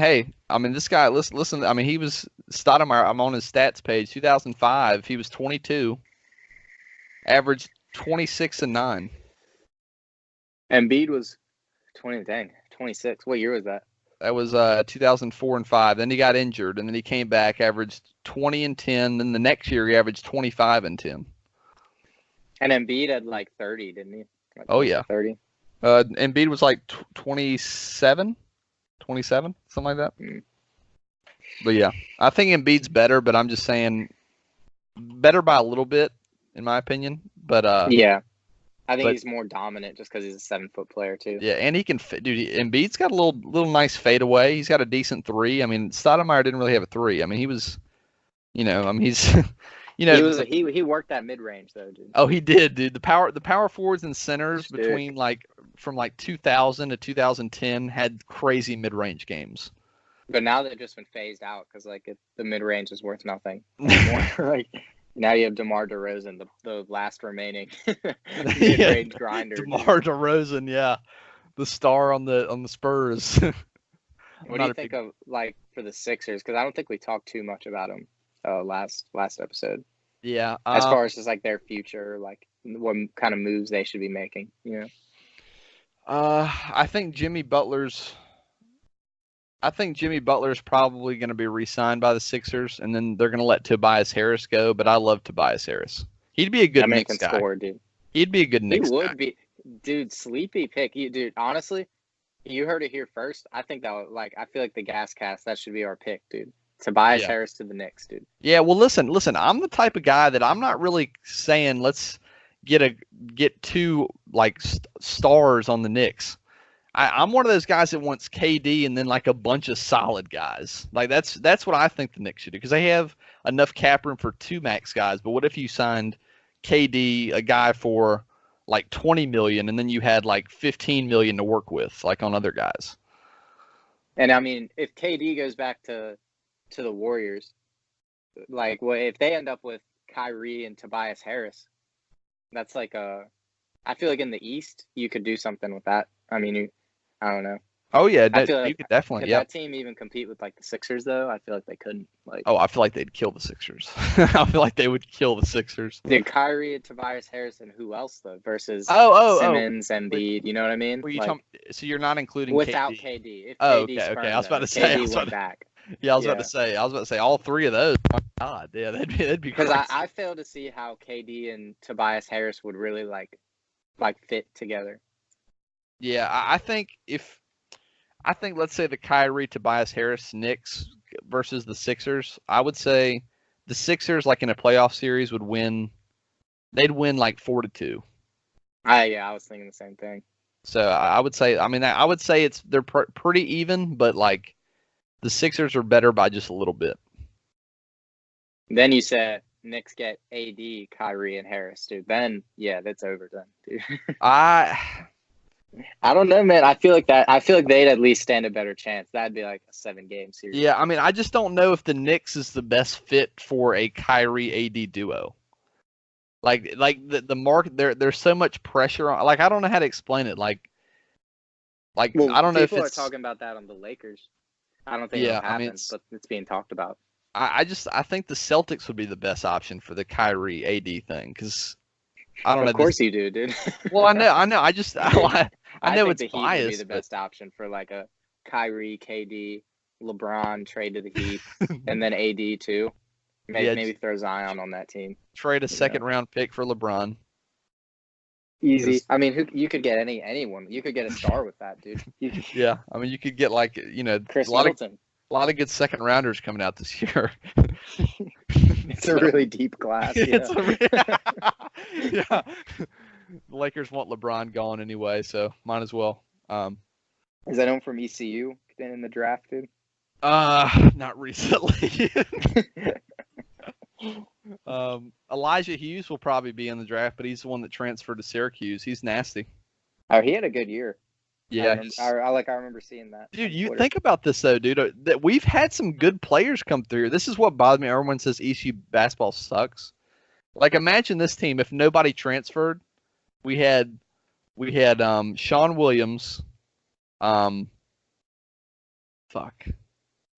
this guy, listen. I mean, he was Stoudemire. I'm on his stats page. 2005, he was 22, averaged 26 and 9. Embiid was 26. What year was that? That was 2004 and 5. Then he got injured, and then he came back, averaged 20 and 10. Then the next year he averaged 25 and 10. And Embiid had like 30, didn't he? Like oh yeah, 30. Embiid was like 27, something like that. Mm. But yeah, I think Embiid's better, but I'm just saying better by a little bit, in my opinion. But yeah. I think he's more dominant just because he's a 7-foot player too. Yeah, and he can fit. Dude, Embiid's got a little nice fadeaway. He's got a decent 3. I mean, Stoudemire didn't really have a 3. I mean, he was, he's, he worked that mid range though, dude. Oh, he did, dude. The power forwards and centers between from 2000 to 2010 had crazy mid range games. But now they've just been phased out because the mid range is worth nothing anymore. Now you have DeMar DeRozan, the last remaining mid-range grinder. DeMar DeRozan, yeah, the star on the Spurs. What do you think of for the Sixers? Because I don't think we talked too much about them last episode. Yeah, as far as just their future, what kind of moves they should be making. I think Jimmy Butler's probably going to be re-signed by the Sixers, and then they're going to let Tobias Harris go. But I love Tobias Harris. He'd be a good Knicks guy. Score, dude. He'd be a good Knicks guy. He would be, dude. Sleepy pick, dude. Honestly, you heard it here first. I think I feel like the GasCast, that should be our pick, dude. Tobias Harris to the Knicks, dude. Yeah. Well, listen. I'm the type of guy that I'm not really saying let's get 2 stars on the Knicks. I'm one of those guys that wants KD and then a bunch of solid guys. That's what I think the Knicks should do, because they have enough cap room for 2 max guys. But what if you signed KD, a guy for 20 million, and then you had 15 million to work with on other guys? And I mean, if KD goes back to the Warriors, if they end up with Kyrie and Tobias Harris, that's I feel like in the East you could do something with that. I mean, I don't know. Oh yeah, you could definitely. Could that team even compete with the Sixers though? I feel like they couldn't. I feel like they'd kill the Sixers. I feel like they would kill the Sixers. Dude, Kyrie and Tobias Harris and who else though? Versus Simmons, Embiid. You know what I mean? So you're not including without KD. If KD okay. I was about to say. Back. Yeah, I was about to say all 3 of those. Oh my God, yeah, that'd be because I fail to see how KD and Tobias Harris would really fit together. Yeah, I think let's say the Kyrie, Tobias Harris Knicks versus the Sixers, I would say the Sixers in a playoff series would win. They'd win 4-2. I was thinking the same thing. So I would say, they're pretty even, but the Sixers are better by just a little bit. Then you said Knicks get AD, Kyrie, and Harris, dude. Then that's over then, dude. I don't know, man. I feel like they'd at least stand a bebetter chance. That'd be a 7-game series. Yeah, I mean, I just don't know if the Knicks is the best fit for a Kyrie AD duo. The market, there's so much pressure on. I don't know how to explain it. I don't know if people are talking about that on the Lakers. I don't think it happens, but it's being talked about. I think the Celtics would be the best option for the Kyrie AD thing, because I don't know Of course you do, dude. Well, I know. I know think it's the Heat would be biased, the but best option for like a Kyrie, KD, LeBron trade to the Heat, and then AD too. yeah, Maybe throw Zion on that team. trade a You know, second round pick for LeBron. easy. 'Cause- I mean, you could get anyone. You could get a star with that, dude. yeah, I mean, you could get like Chris a lot of Middleton. good second rounders coming out this year. It's a really deep class. It's Yeah. yeah. The Lakers want LeBron gone anyway, so might as well. Is anyone from ECU in the draft, dude? Not recently. Elijah Hughes will probably be in the draft, but he's the one that transferred to Syracuse. He's nasty. Oh, he had a good year. Yeah, I remember seeing that. dude, on you Twitter. think about this though, dude. That we've had some good players come through. This is what bothers me. Everyone says ECU basketball sucks. Like, imagine this team if nobody transferred. We had Sean Williams. Fuck.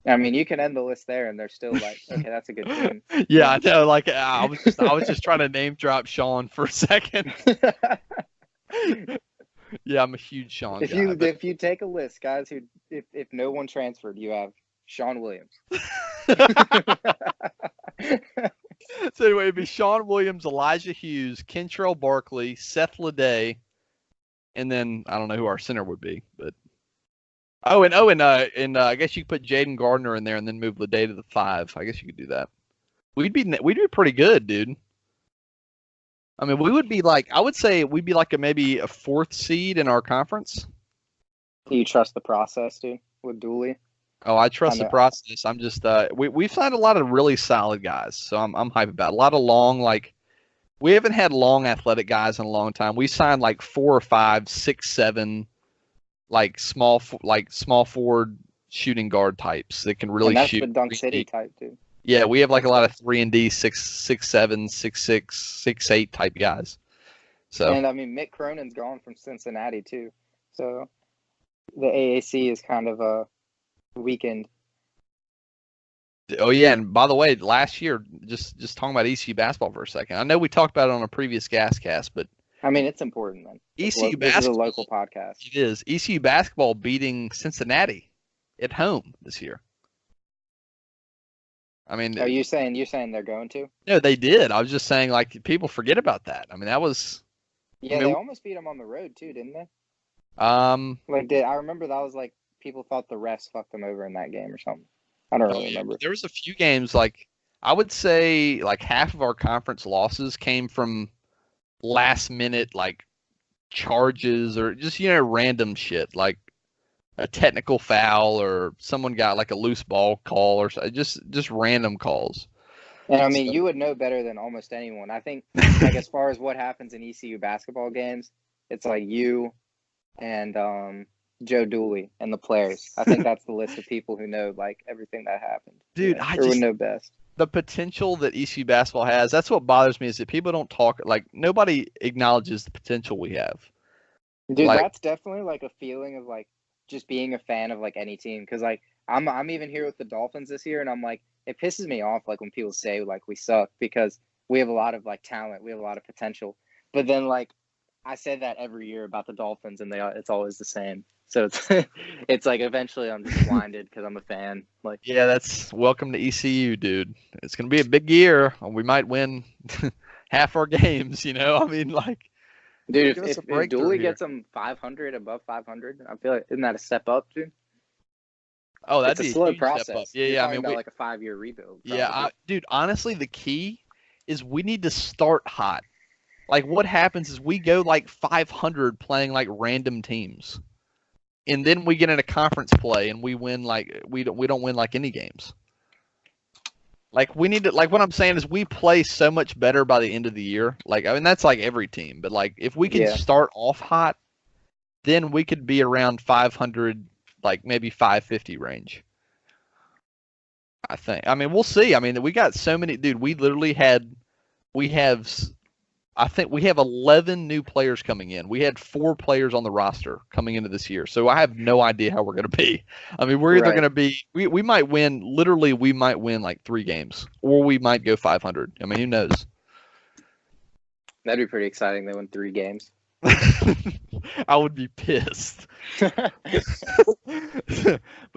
I mean, you can end the list there, and they're still like, okay, that's a good team. Yeah, I know. Like, I was just trying to name drop Sean for a second. Yeah, I'm a huge Sean guy. If you take a list, guys, who if no one transferred, you have Sean Williams. So anyway, it'd be Sean Williams, Elijah Hughes, Kentrell Barkley, Seth Leday, and then I don't know who our center would be, but and I guess you could put Jaden Gardner in there and then move Leday to the 5. I guess you could do that. We'd be pretty good, dude. I mean, we would be like, I would say we'd be like maybe a 4th seed in our conference. Do you trust the process, dude, with Dooley? Oh, I trust the process. I'm just we've signed a lot of really solid guys, so I'm hyped about it. A lot of long, like, we haven't had long athletic guys in a long time. We signed like 4 or 5, 6, 7, like small forward shooting guard types that can really shoot. That's the Dunk City type, dude. Yeah, we have like a lot of 3-and-D, 6'7", 6'6", 6'8" type guys. So, and I mean, Mick Cronin's gone from Cincinnati too, so the AAC is kind of weakened. Oh yeah, and by the way, last year, just talking about ECU basketball for a second. I know we talked about it on a previous GasCast, but I mean, it's important, man. ECU This is a basketball, local podcast. It is. ECU basketball beating Cincinnati at home this year. I mean, are you saying they're going to? No, they did. I was just saying, like, people forget about that. I mean, that was. Yeah, they almost beat them on the road too, didn't they? I remember that was like people thought the refs fucked them over in that game or something. I don't really remember. There was a few games, like, I would say like half of our conference losses came from last minute like charges or just random shit, like a technical foul or someone got like a loose ball call or just random calls. And I mean, you would know better than almost anyone. I think, like, as far as what happens in ECU basketball games, it's like you and Joe Dooley and the players. I think that's the list of people who know like everything that happened. Dude, would know best. The potential that ECU basketball has, that's what bothers me, is that people don't talk, like, nobody acknowledges the potential we have. Dude, like, that's definitely like a feeling of like just being a fan of like any team, because like I'm even here with the Dolphins this year, and I'm like, it pisses me off like when people say like we suck, because we have a lot of like talent, we have a lot of potential, but then like I say that every year about the Dolphins, and it's always the same. So it's like eventually I'm just blinded because I'm a fan. Like, yeah, that's welcome to ECU, dude. It's gonna be a big year. We might win half our games. I mean, like, dude, if Dooley gets them 500, above 500, I feel like, isn't that a step up, dude? Oh, that's a slow process. Step up. Yeah. I mean, about like a 5-year rebuild. Probably. Yeah, dude. Honestly, the key is we need to start hot. Like, what happens is we go like 500 playing like random teams, and then we get in a conference play and we win like we don't win like any games. Like, we need to, like, what I'm saying is we play so much better by the end of the year. Like, I mean, that's like every team, but like if we can start off hot, then we could be around 500, like maybe 550 range. I think. I mean, we'll see. I mean, we got so many, dude. I think we have 11 new players coming in. We had 4 players on the roster coming into this year. So I have no idea how we're going to be. I mean, we're either going to be, we might win, literally we might win like 3 games, or we might go 500. I mean, who knows? That'd be pretty exciting. They win 3 games. I would be pissed. But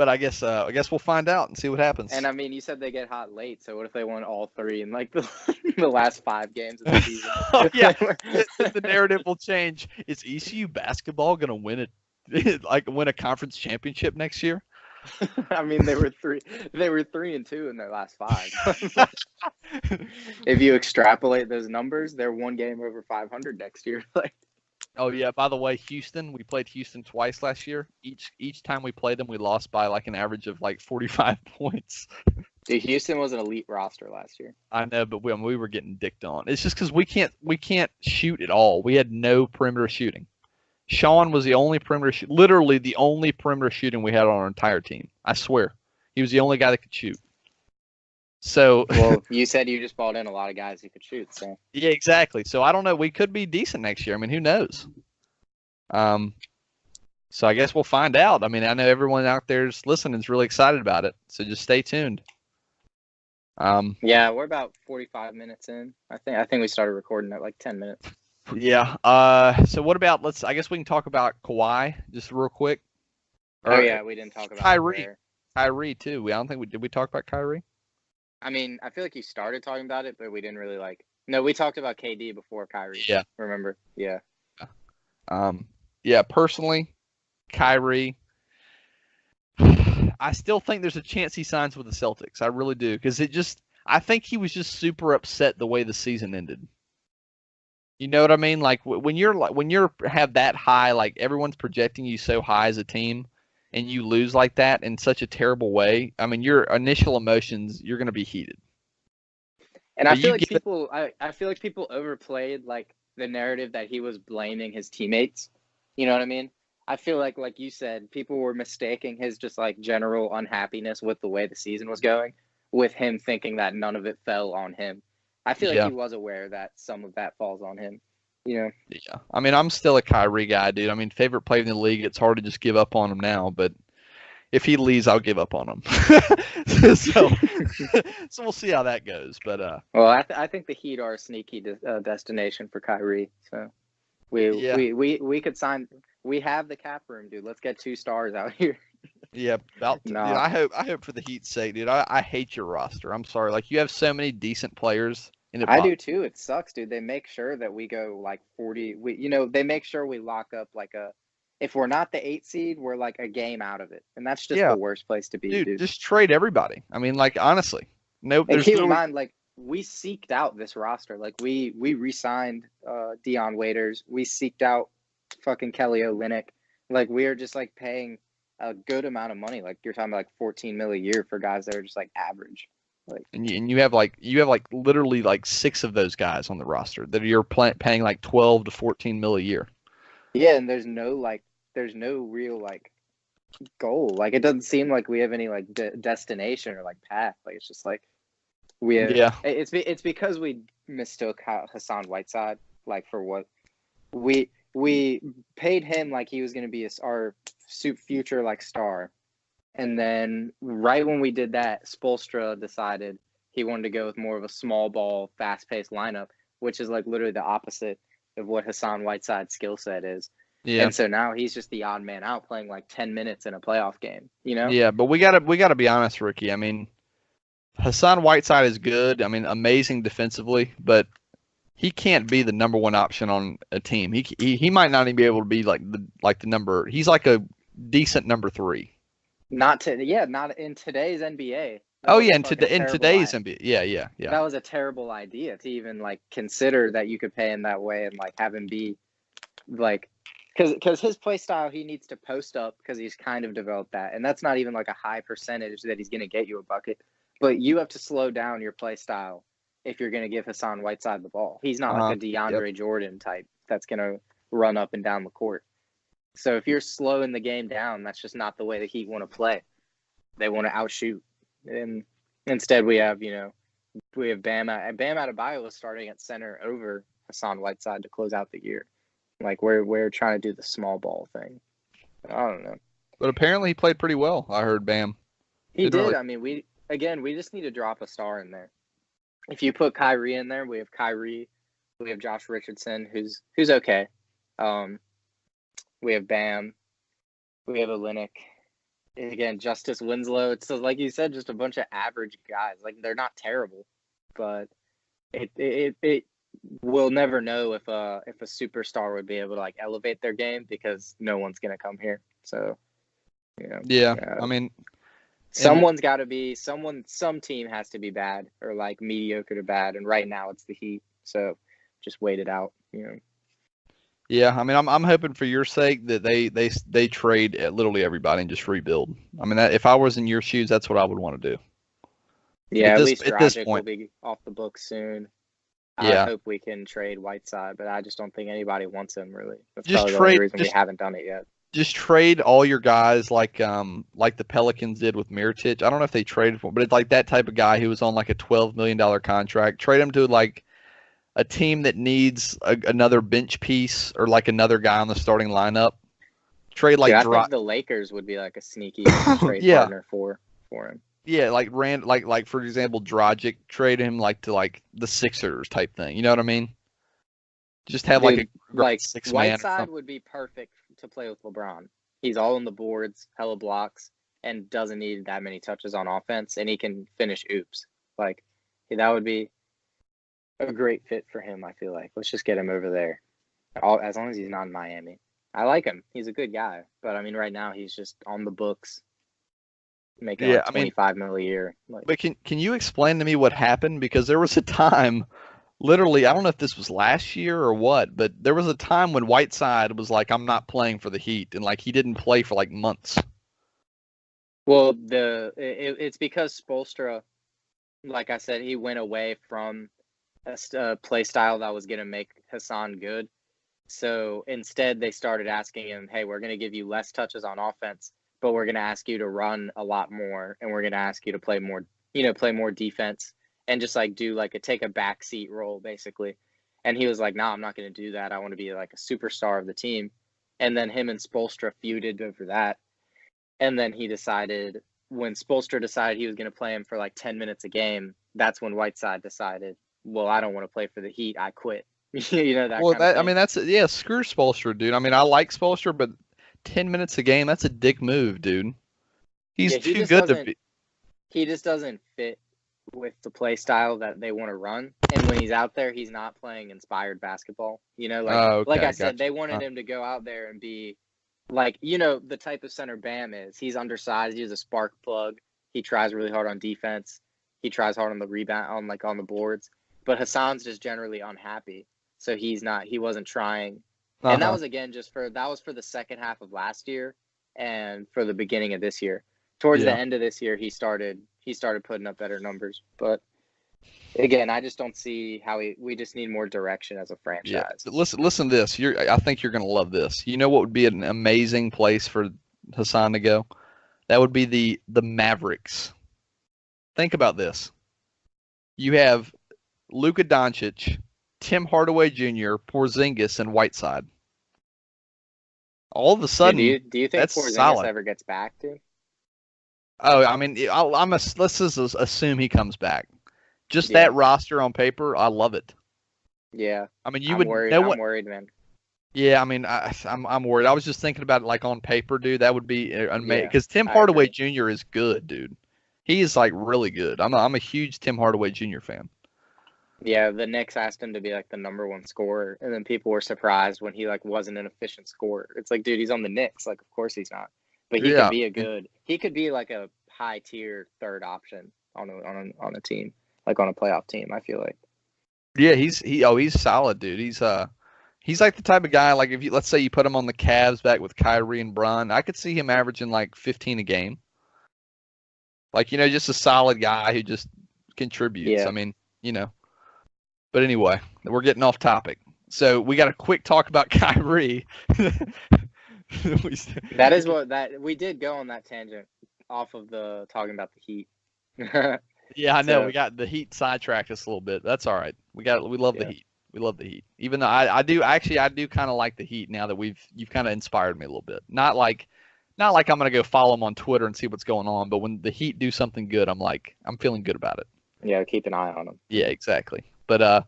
I guess we'll find out and see what happens. And I mean, you said they get hot late, so what if they won all 3 in like the last 5 games of the season? Oh, yeah, the narrative will change. Is ECU basketball gonna win win a conference championship next year? I mean, they were 3-2 in their last 5. If you extrapolate those numbers, they're 1 game over 500 next year. Like, oh yeah, by the way, Houston, we played Houston twice last year. Each time we played them, we lost by like an average of like 45 points. dude, Houston was an elite roster last year. I know, but we were getting dicked on. It's just because we can't shoot at all. We had no perimeter shooting. Sean was the only literally the only perimeter shooting we had on our entire team. I swear, he was the only guy that could shoot. So, well, you said you just brought in a lot of guys who could shoot. So yeah, exactly. So I don't know. We could be decent next year. I mean, who knows? So I guess we'll find out. I mean, I know everyone out there's listening is really excited about it. So just stay tuned. Yeah, we're about 45 minutes in. I think we started recording at like 10 minutes. Yeah. So what about I guess we can talk about Kawhi just real quick. Oh yeah, we didn't talk about Kyrie. Kyrie too. I don't think did we talk about Kyrie? I mean, I feel like you started talking about it, but we didn't really No, we talked about KD before Kyrie. Yeah. Remember? Yeah. Yeah. Personally, Kyrie. I still think there's a chance he signs with the Celtics. I really do, because I think he was just super upset the way the season ended. You know what I mean? Like when you're have that high, like everyone's projecting you so high as a team, and you lose like that in such a terrible way. I mean, your initial emotions, you're going to be heated. And I feel like people overplayed like the narrative that he was blaming his teammates. You know what I mean? I feel like you said, people were mistaking his just like general unhappiness with the way the season was going, with him thinking that none of it fell on him. I feel like he was aware that some of that falls on him. You know? Yeah. I mean, I'm still a Kyrie guy, dude. I mean, favorite player in the league. It's hard to just give up on him now, but if he leaves, I'll give up on him. so we'll see how that goes. But well, I think the Heat are a sneaky destination for Kyrie. So we could sign. We have the cap room, dude. Let's get 2 stars out here. Yeah, dude, I hope for the Heat's sake, dude. I hate your roster. I'm sorry. Like, you have so many decent players. I do too. It sucks, dude. They make sure that we go like 40. They make sure we lock up like if we're not the 8 seed, we're like a game out of it, and that's just the worst place to be, dude. Just trade everybody. I mean, like, honestly, no. And keep in mind, like, we seeked out this roster. Like, we re-signed Dion Waiters. We seeked out fucking Kelly Olynyk. Like, we are just like paying a good amount of money. Like, you're talking about like 14 mil a year for guys that are just like average. Like, and you have literally like 6 of those guys on the roster that you're paying like 12 to 14 mil a year. Yeah, and there's no real like goal. Like, it doesn't seem like we have any like destination or like path. Like, it's just like we have. Yeah. It's because we mistook Hassan Whiteside like for what we paid him like he was going to be our future like star. And then right when we did that, Spoelstra decided he wanted to go with more of a small ball, fast-paced lineup, which is like literally the opposite of what Hassan Whiteside's skill set is. Yeah. And so now he's just the odd man out playing like 10 minutes in a playoff game, you know? Yeah, but we gotta be honest, Ricky. I mean, Hassan Whiteside is good. I mean, amazing defensively, but he can't be the number 1 option on a team. He might not even be able to be like the number. He's like a decent number 3. Not in today's NBA. Oh yeah, in today's NBA. Yeah. That was a terrible idea to even like consider that you could pay him that way and like have him be like, because his play style, he needs to post up because he's kind of developed that, and that's not even like a high percentage that he's going to get you a bucket. But you have to slow down your play style if you're going to give Hassan Whiteside the ball. He's not like a DeAndre Jordan type that's going to run up and down the court. So if you're slowing the game down, that's just not the way the Heat want to play. They want to outshoot. And instead we have Bam Adebayo was starting at center over Hassan Whiteside to close out the year. Like, we're trying to do the small ball thing. I don't know. But apparently he played pretty well. I heard Bam. He did. Really... I mean, we just need to drop a star in there. If you put Kyrie in there, we have Kyrie, We have Josh Richardson, who's okay. We have Bam. We have Olynyk. Again, Justice Winslow. It's like you said, just a bunch of average guys. Like they're not terrible, but it we'll never know if a superstar would be able to like elevate their game because no one's gonna come here. So, Yeah, I mean, someone's got to be some team has to be bad or like mediocre to bad, and right now it's the Heat. So, just wait it out. Yeah, I mean, I'm hoping for your sake that they trade literally everybody and just rebuild. I mean, if I was in your shoes, that's what I would want to do. Yeah, at least Dragic will be off the books soon. Yeah. I hope we can trade Whiteside, but I just don't think anybody wants him really. That's probably the only reason we haven't done it yet. Just trade all your guys like the Pelicans did with Mirotic. I don't know if they traded for him, but it's like that type of guy who was on like a $12 million contract. Trade him to like a team that needs another bench piece or like another guy on the starting lineup. Trade like I think the Lakers would be like a sneaky trade partner for him. Yeah, like for example, Dragic, trade him like to like the Sixers type thing. You know what I mean? Just have like a six man. Whiteside would be perfect to play with LeBron. He's all on the boards, hella blocks, and doesn't need that many touches on offense, and he can finish oops. Like that would be a great fit for him. I feel like let's just get him over there. As long as he's not in Miami, I like him. He's a good guy, but I mean, right now he's just on the books. Making like $25 million a year. But can you explain to me what happened? Because there was a time, literally, I don't know if this was last year or what, but there was a time when Whiteside was like, I'm not playing for the Heat, and like he didn't play for like months. Well, it's because Spoelstra, like I said, he went away from a play style that was going to make Hassan good. So instead, they started asking him, hey, we're going to give you less touches on offense, but we're going to ask you to run a lot more, and we're going to ask you to play more, play more defense and just like take a backseat role basically. And he was like, no, I'm not going to do that. I want to be like a superstar of the team. And then him and Spoelstra feuded over that. And then when Spoelstra decided he was going to play him for like 10 minutes a game, that's when Whiteside decided, well, I don't want to play for the Heat. I quit. I mean, screw Spoelstra, dude. I mean, I like Spoelstra, but 10 minutes a game, that's a dick move, dude. He just doesn't fit with the play style that they want to run. And when he's out there, he's not playing inspired basketball. Like I said, they wanted him to go out there and be like, the type of center Bam is. He's undersized. He's a spark plug. He tries really hard on defense. He tries hard on the rebound, on the boards. But Hassan's just generally unhappy. So he wasn't trying. And that was, again, that was for the second half of last year and for the beginning of this year. Towards the end of this year, he started putting up better numbers. But again, I just don't see how we just need more direction as a franchise. Yeah. Listen to this. I think you're going to love this. You know what would be an amazing place for Hassan to go? That would be the Mavericks. Think about this. You have Luka Doncic, Tim Hardaway Jr., Porzingis, and Whiteside. All of a sudden, do you think Porzingis solid. Ever gets back, dude? Oh, I mean, let's just assume he comes back. Just that roster on paper, I love it. Yeah. I mean, I'm worried, man. Yeah, I mean, I'm worried. I was just thinking about it like on paper, dude. That would be amazing because Tim Hardaway Jr. is good, dude. He is like really good. I'm a huge Tim Hardaway Jr. fan. Yeah, the Knicks asked him to be like the number one scorer, and then people were surprised when he like wasn't an efficient scorer. It's like, dude, he's on the Knicks. Like, of course he's not. But he could be like a high tier third option on a team, like on a playoff team. I feel like. Yeah, he's solid, dude. He's like the type of guy like if let's say you put him on the Cavs back with Kyrie and Bron, I could see him averaging like 15 a game. Like just a solid guy who just contributes. Yeah. I mean, But anyway, we're getting off topic. So we got a quick talk about Kyrie. We did go on that tangent off of the talking about the Heat. Yeah, I know. We got the Heat sidetracked us a little bit. That's all right. We love the Heat. We love the Heat. Even though I do kind of like the Heat now that you've kind of inspired me a little bit. Not like I'm gonna go follow them on Twitter and see what's going on, but when the Heat do something good, I'm feeling good about it. Yeah, keep an eye on them. Yeah, exactly. But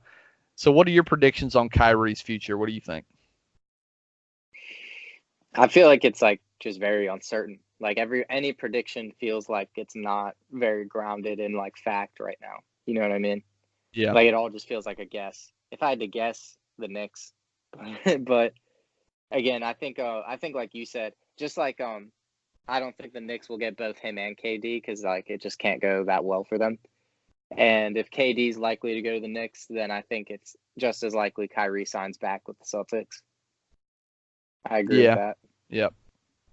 So what are your predictions on Kyrie's future? What do you think? I feel like it's like just very uncertain. Like any prediction feels like it's not very grounded in like fact right now. You know what I mean? Yeah. Like it all just feels like a guess. If I had to guess, the Knicks. But again, I think like you said, just like I don't think the Knicks will get both him and KD because like it just can't go that well for them. And if KD's likely to go to the Knicks, then I think it's just as likely Kyrie signs back with the Celtics. I agree with that. Yep.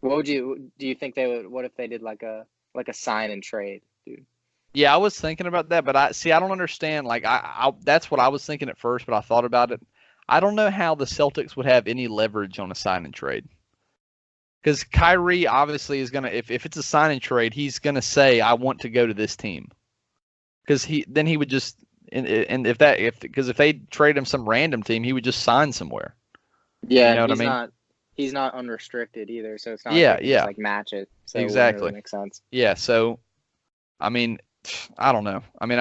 What do you think they would? What if they did like a sign and trade, dude? Yeah, I was thinking about that, but I don't understand. Like I that's what I was thinking at first, but I thought about it. I don't know how the Celtics would have any leverage on a sign and trade. Because Kyrie obviously is gonna, if it's a sign and trade, he's gonna say, "I want to go to this team." Because he would just, and if they trade him some random team, he would just sign somewhere. Yeah, you know what I mean? He's not unrestricted either, so it's not Yeah, like they can just like match it. So exactly. It really makes sense. Yeah, so I mean, I don't know. I mean,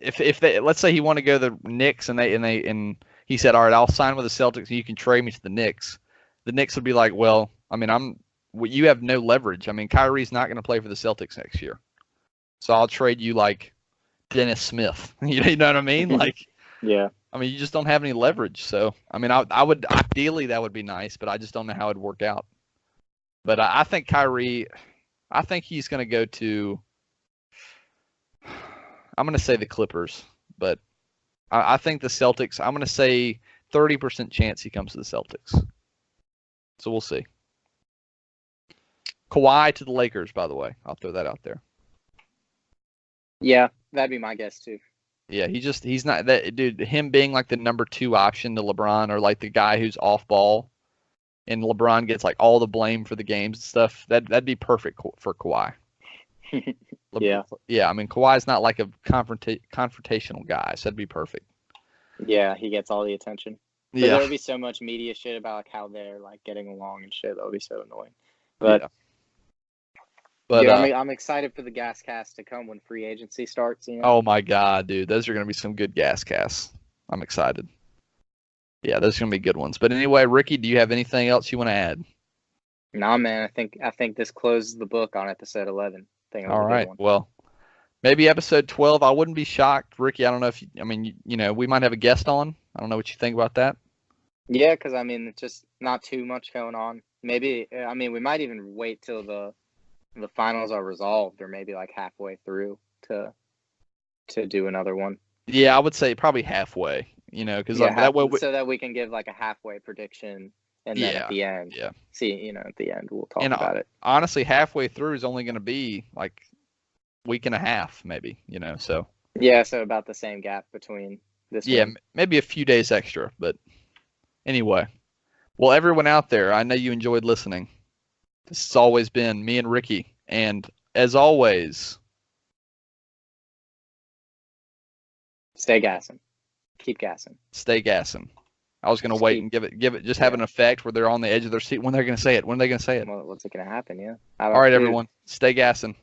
if they, let's say he wanted to go to the Knicks and he said, "All right, I'll sign with the Celtics and you can trade me to the Knicks." The Knicks would be like, "Well, I mean, you have no leverage. I mean, Kyrie's not going to play for the Celtics next year, so I'll trade you like Dennis Smith." You know what I mean? Like, yeah. I mean, you just don't have any leverage. So, I mean, I would ideally that would be nice, but I just don't know how it'd work out. But I think Kyrie, I think he's going to go to. I'm going to say the Clippers, but I think the Celtics. I'm going to say 30% chance he comes to the Celtics. So we'll see. Kawhi to the Lakers, by the way. I'll throw that out there. Yeah, that'd be my guess too. Yeah, he's not that dude. Him being like the number 2 option to LeBron, or like the guy who's off ball, and LeBron gets like all the blame for the games and stuff. That'd be perfect for Kawhi. Yeah. Yeah. I mean, Kawhi's not like a confrontational guy, so that'd be perfect. Yeah, he gets all the attention. Yeah. There would be so much media shit about like how they're like getting along and shit. That would be so annoying. But yeah. But dude, I'm excited for the GasCast to come when free agency starts. You know? Oh my god, dude, those are gonna be some good GasCasts. I'm excited. Yeah, those are gonna be good ones. But anyway, Ricky, do you have anything else you want to add? Nah, man. I think this closes the book on episode 11. All right. Well, maybe episode 12. I wouldn't be shocked, Ricky. I don't know if I mean, we might have a guest on. I don't know what you think about that. Yeah, because I mean, it's just not too much going on. Maybe I mean we might even wait till the finals are resolved, or maybe like halfway through to do another one. Yeah, I would say probably halfway. Because that way so that we can give like a halfway prediction, and then at the end, see, at the end we'll talk about it. Honestly, halfway through is only going to be like week and a half, maybe. So yeah, so about the same gap between this. Yeah, maybe a few days extra, but anyway. Well, everyone out there, I know you enjoyed listening. This has always been me and Ricky, and as always, stay gassing. Keep gassing. Stay gassing. I was going to wait and give it, just have an effect where they're on the edge of their seat when they're going to say it. When are they going to say it? Well, what's it going to happen? Yeah. All right, everyone. Stay gassing.